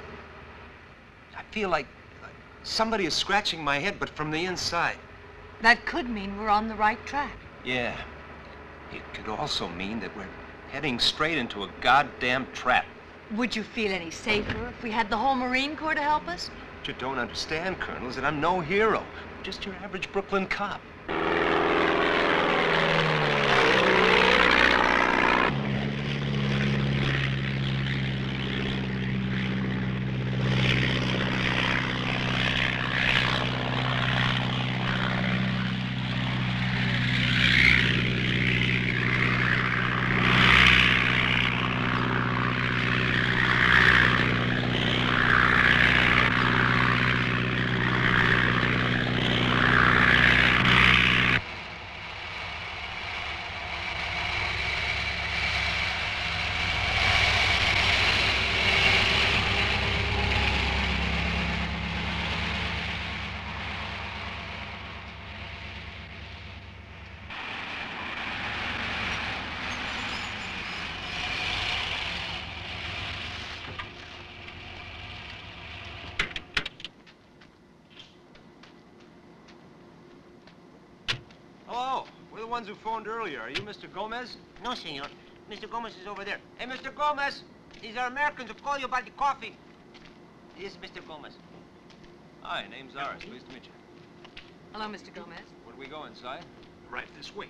I feel like somebody is scratching my head, but from the inside. That could mean we're on the right track. Yeah. It could also mean that we're heading straight into a goddamn trap. Would you feel any safer if we had the whole Marine Corps to help us? What you don't understand, Colonel, is that I'm no hero. I'm just your average Brooklyn cop. ones who phoned earlier. Are you Mr. Gomez? No, senor. Mr. Gomez is over there. Hey, Mr. Gomez! These are Americans who call you about the coffee. This is Mr. Gomez. Hi, name's Aris. Pleased to meet you. Hello, Mr. Gomez. Where do we go, inside? Right this way.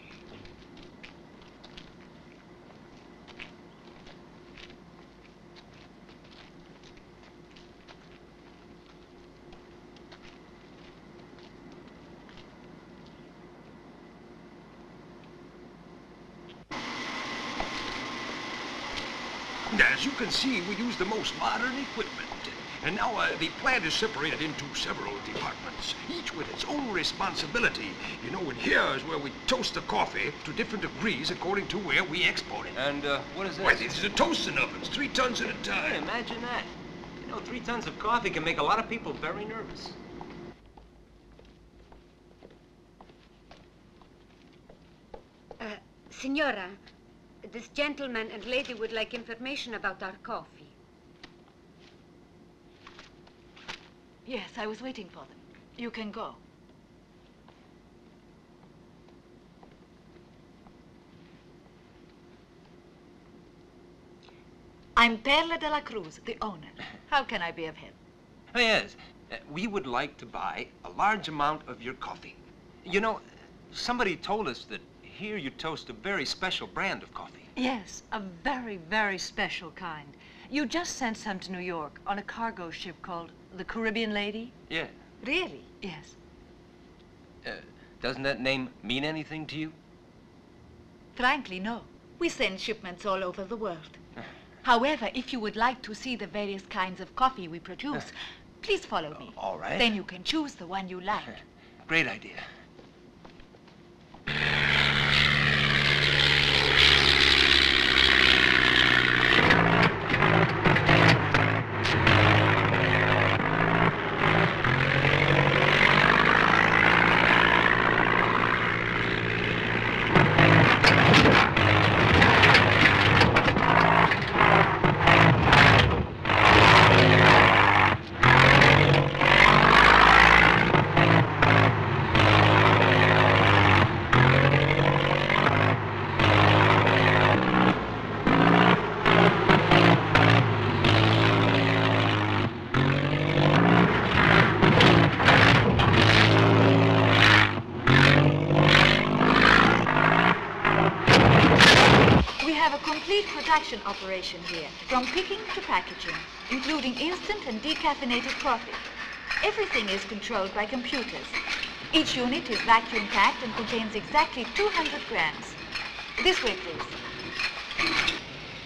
As you can see, we use the most modern equipment. And now the plant is separated into several departments, each with its own responsibility. You know, and here is where we toast the coffee to different degrees according to where we export it. And what is this? Why, this is a toasting ovens, 3 tons at a time. Hey, imagine that. You know, 3 tons of coffee can make a lot of people very nervous. Signora, this gentleman and lady would like information about our coffee. Yes, I was waiting for them. You can go. I'm Perla de la Cruz, the owner. How can I be of help? Oh, yes. We would like to buy a large amount of your coffee. You know, somebody told us that here you toast a very special brand of coffee. Yes, a very, very special kind. You just sent some to New York on a cargo ship called the Caribbean Lady? Yeah. Really? Yes. Doesn't that name mean anything to you? Frankly, no. We send shipments all over the world. However, if you would like to see the various kinds of coffee we produce, please follow me. All right. Then you can choose the one you like. Great idea. Production operation here, from picking to packaging, including instant and decaffeinated coffee. Everything is controlled by computers. Each unit is vacuum packed and contains exactly 200 grams. This way, please.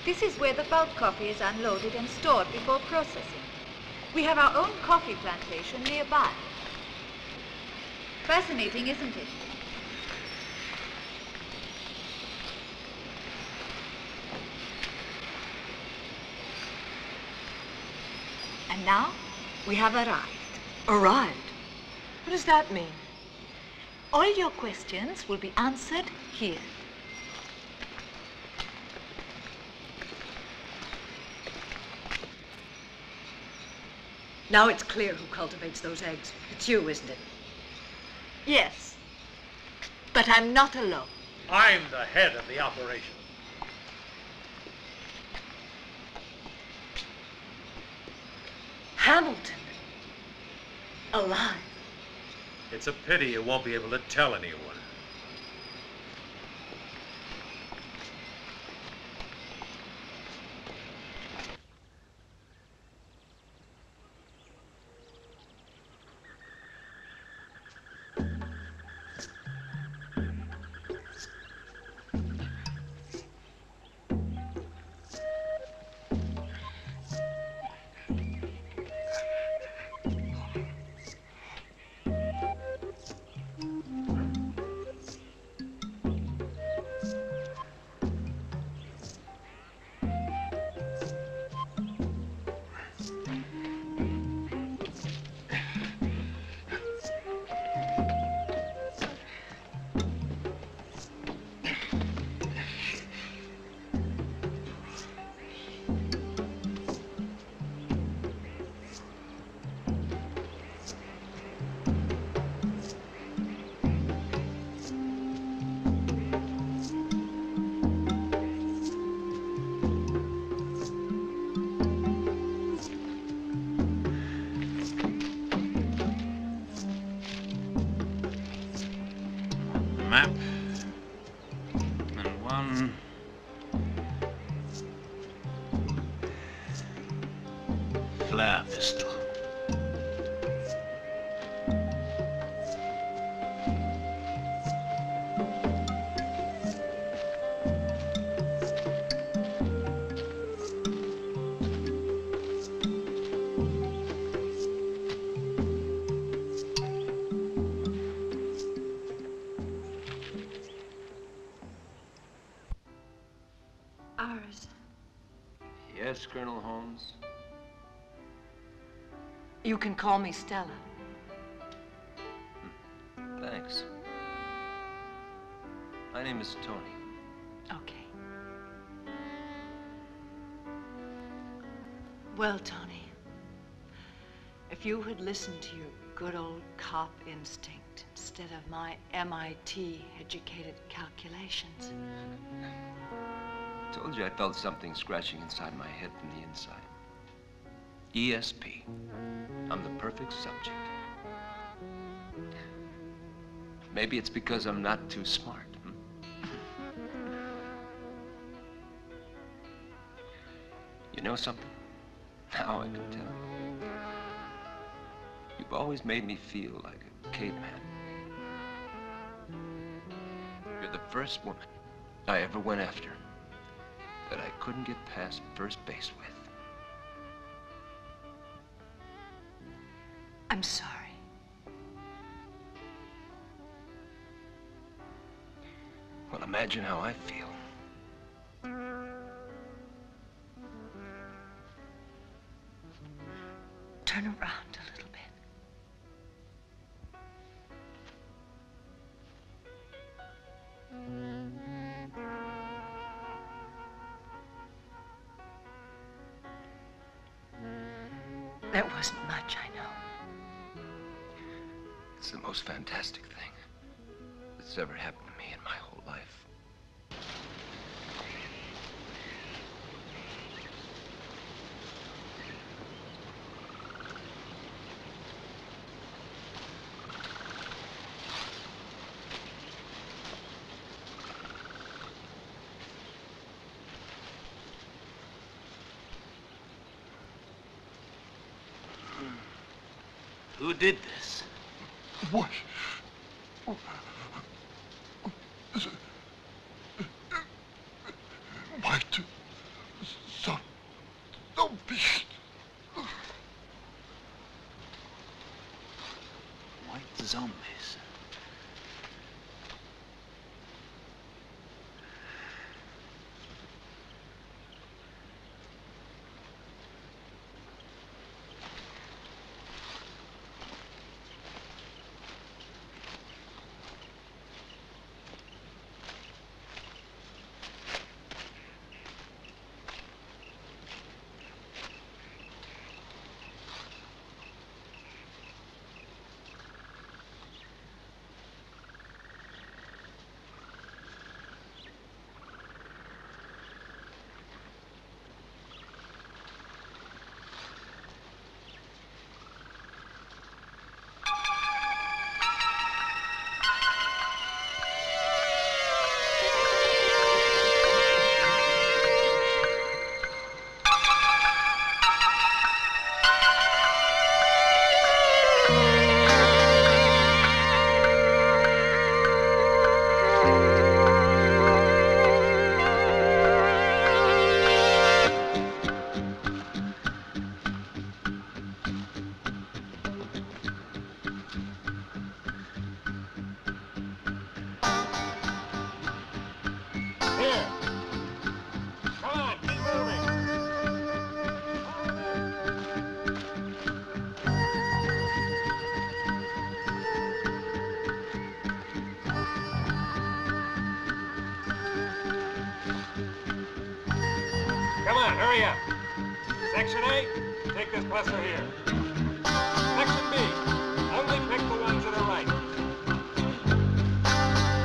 This is where the bulk coffee is unloaded and stored before processing. We have our own coffee plantation nearby. Fascinating, isn't it? And now, we have arrived. Arrived? What does that mean? All your questions will be answered here. Now it's clear who cultivates those eggs. It's you, isn't it? Yes. But I'm not alone. I'm the head of the operation. Hamilton. Alive. It's a pity you won't be able to tell anyone. flare pistol. Ours. Yes, Colonel Holmes? You can call me Stella. Thanks. My name is Tony. Okay. Well, Tony, if you had listened to your good old cop instinct instead of my MIT-educated calculations. I told you I felt something scratching inside my head from the inside. ESP. I'm the perfect subject. Maybe it's because I'm not too smart. You know something? Now I can tell you. You've always made me feel like a caveman. You're the first woman I ever went after that I couldn't get past first base with. I'm sorry. Well, imagine how I feel. Turn around a little bit. That wasn't much, I know. It's the most fantastic thing that's ever happened to me in my whole life. Who did this? What? White zombies. White zombies. Come on, hurry up. Section A, take this cluster here. Section B, only pick the ones that are right.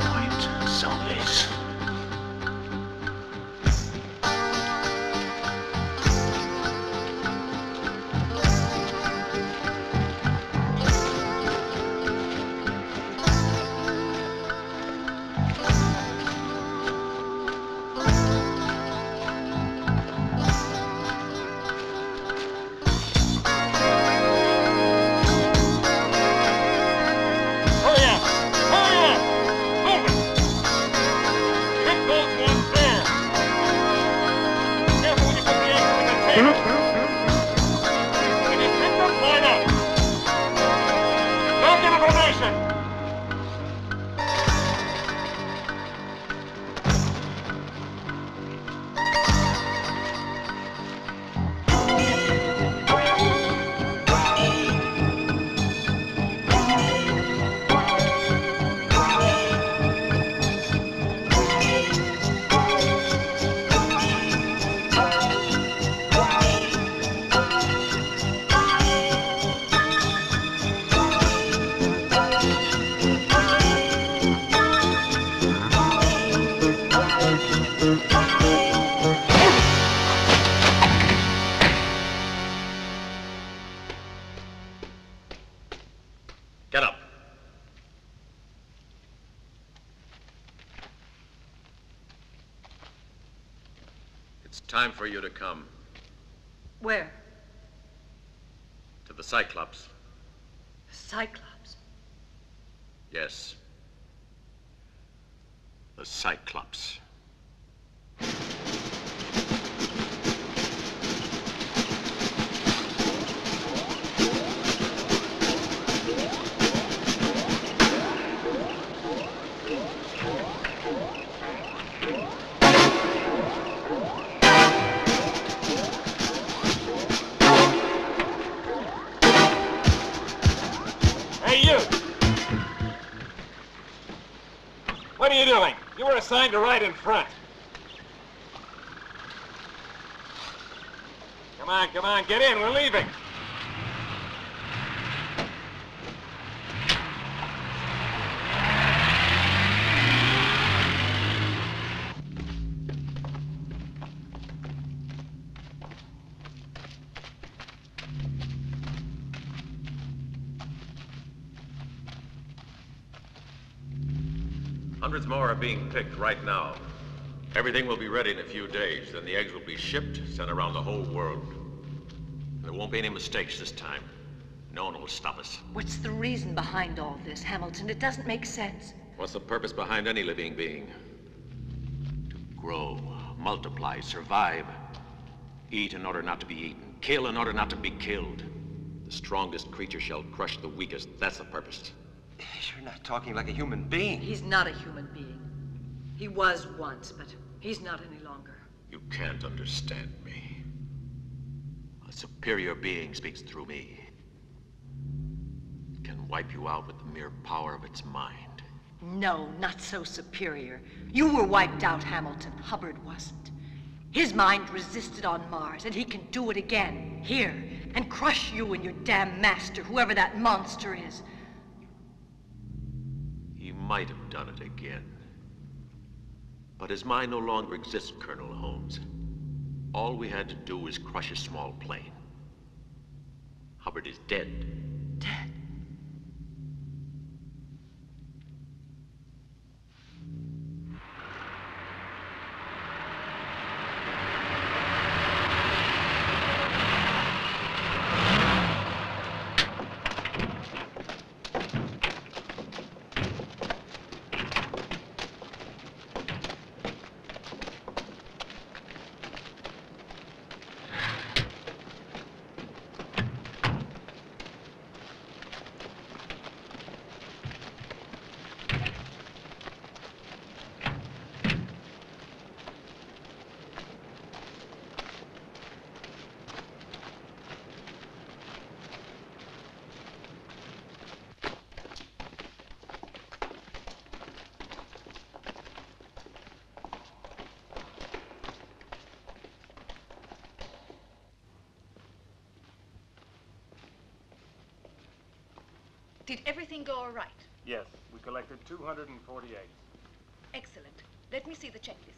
White zombies. Line up. Back into formation. Get up. It's time for you to come Where? to the Cyclops. Cyclops. Yes. The Cyclops. Hey, you! What are you doing? You were assigned to ride in front. Come on, get in. We're leaving. Hundreds more are being picked right now. Everything will be ready in a few days. Then the eggs will be shipped, sent around the whole world. There won't be any mistakes this time. No one will stop us. What's the reason behind all this, Hamilton? It doesn't make sense. What's the purpose behind any living being? To grow, multiply, survive. Eat in order not to be eaten. Kill in order not to be killed. The strongest creature shall crush the weakest. That's the purpose. You're not talking like a human being. He's not a human being. He was once, but he's not any longer. You can't understand me. A superior being speaks through me. It can wipe you out with the mere power of its mind. No, not so superior. You were wiped out, Hamilton. Hubbard wasn't. His mind resisted on Mars, and he can do it again, here, and crush you and your damn master, whoever that monster is. He might have done it again. But his mind no longer exists, Colonel Holmes. All we had to do was crush a small plane. Hubbard is dead. Dead? Did everything go all right? Yes, we collected 248. Excellent. Let me see the checklist.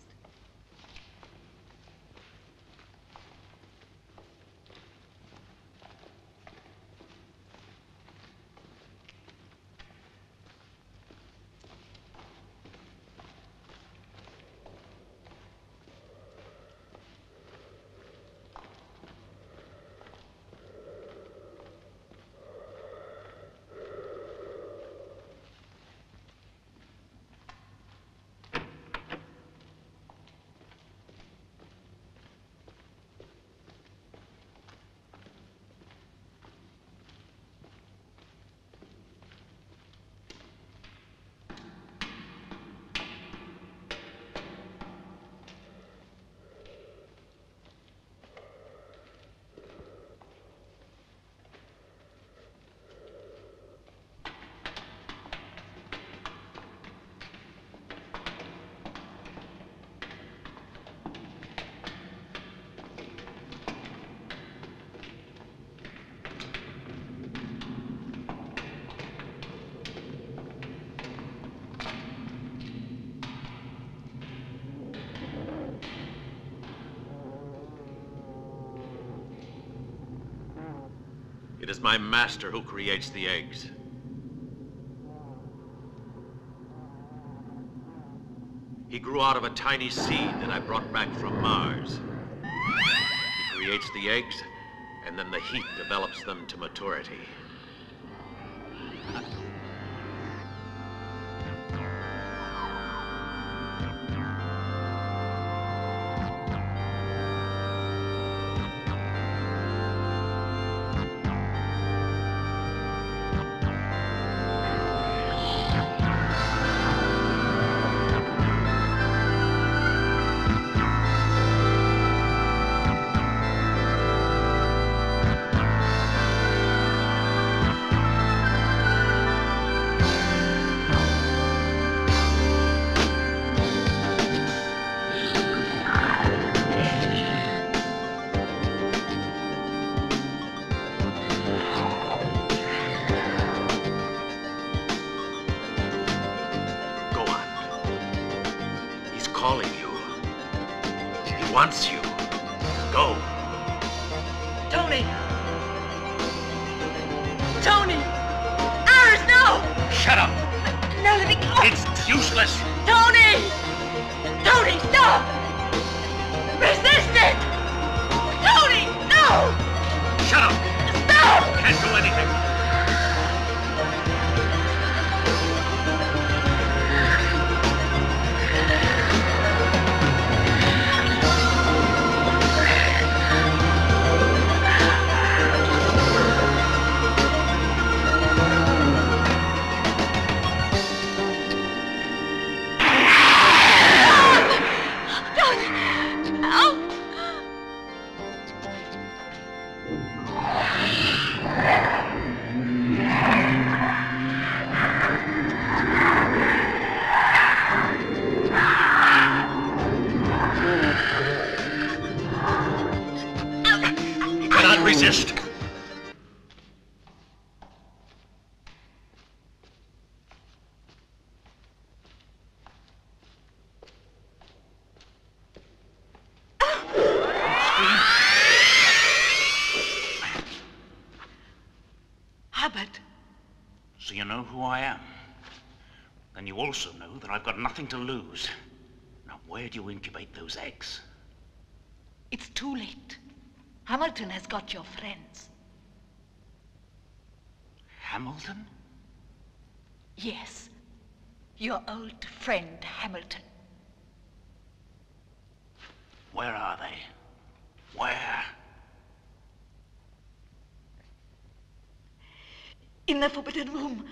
It is my master who creates the eggs. He grew out of a tiny seed that I brought back from Mars. He creates the eggs, and then the heat develops them to maturity. Wants you. Go. Tony! Tony! Iris, no! Shut up! No, let me go! It's useless! Tony! Tony, stop! Resist it! Tony, no! Shut up! Stop! Can't do anything. Resist. Hubbard. So you know who I am. Then you also know that I've got nothing to lose. Now, where do you incubate those eggs? It's too late. Hamilton has got your friends. Hamilton? Yes. Your old friend, Hamilton. Where are they? Where? In the forbidden room.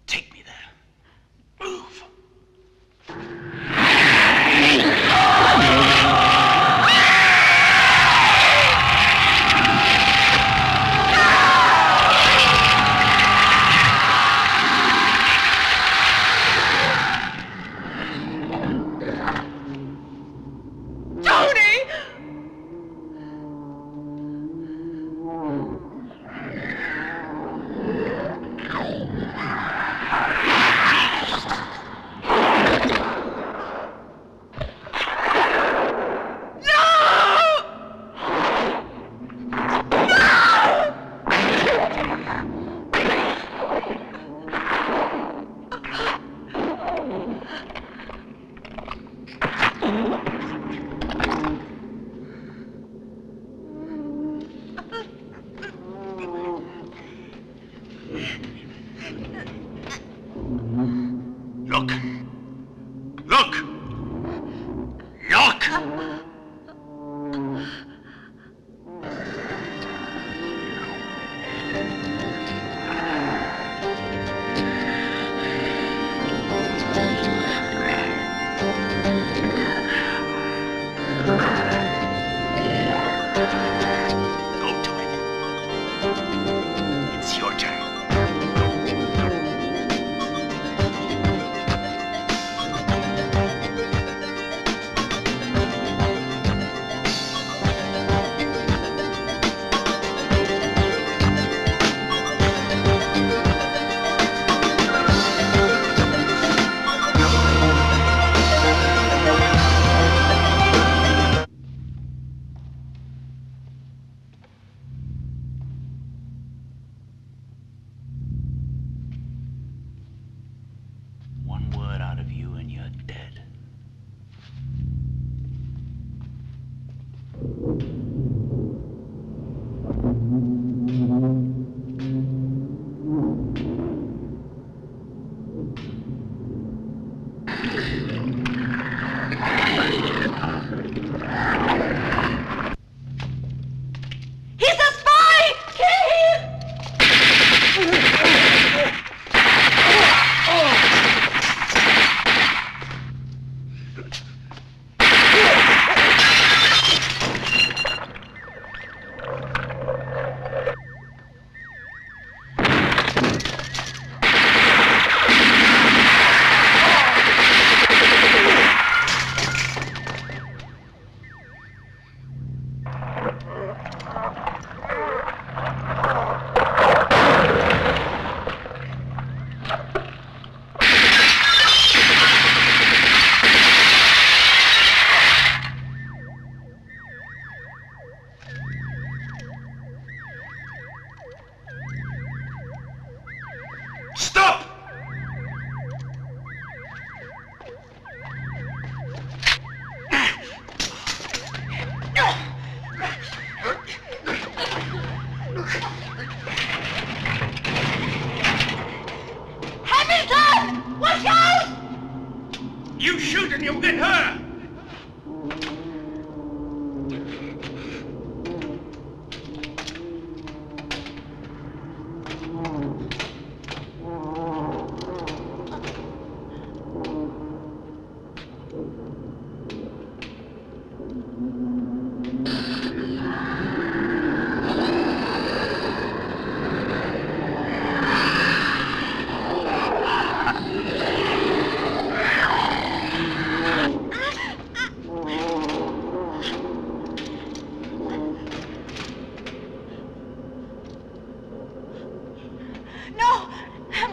Take me there. Move.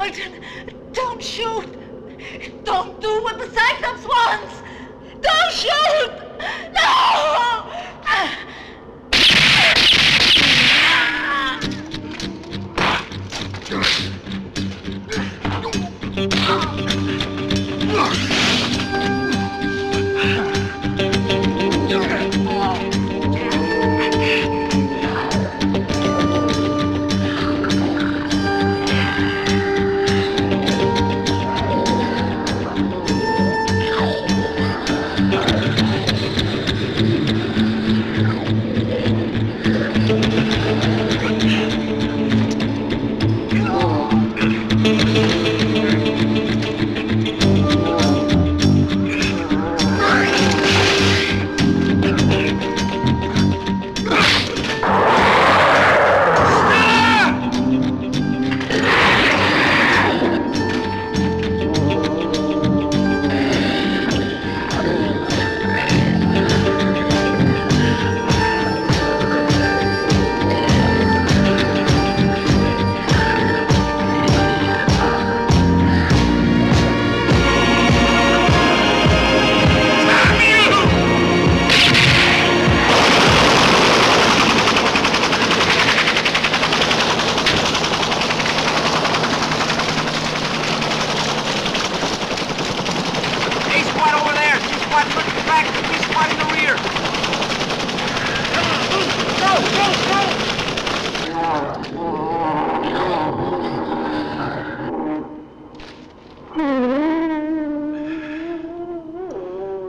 Hamilton, don't shoot. Don't do what the Cyclops wants. Don't shoot. No!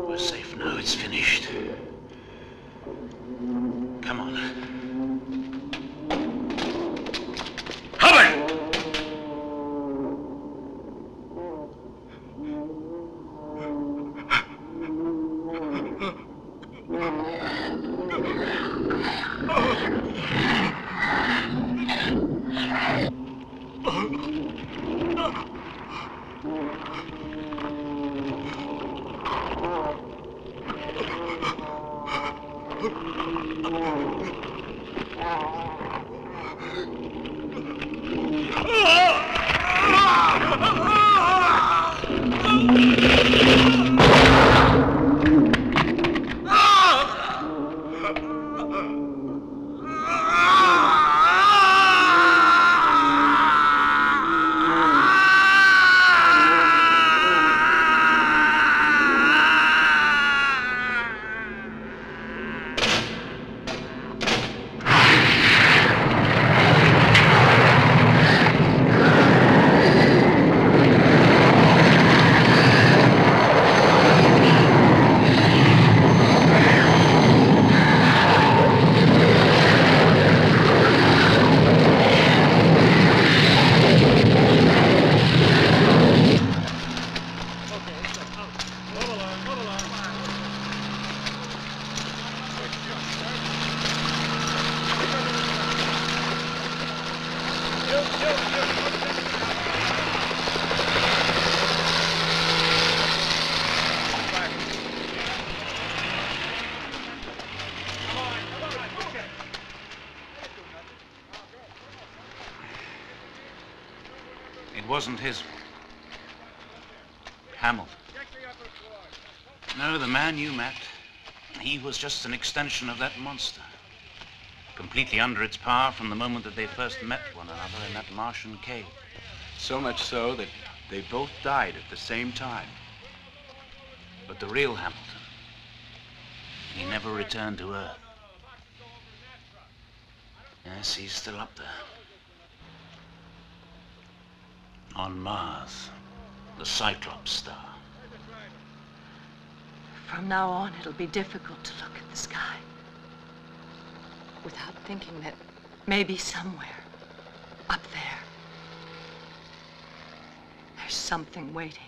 We're safe now. It's finished. Come on. Hubbard! It wasn't his fault. Hamilton. No, the man you met, he was just an extension of that monster. Completely under its power from the moment that they first met one another in that Martian cave. So much so that they both died at the same time. But the real Hamilton, he never returned to Earth. Yes, he's still up there. On Mars, the Cyclops star. From now on, it'll be difficult to look at the sky without thinking that maybe somewhere up there, there's something waiting.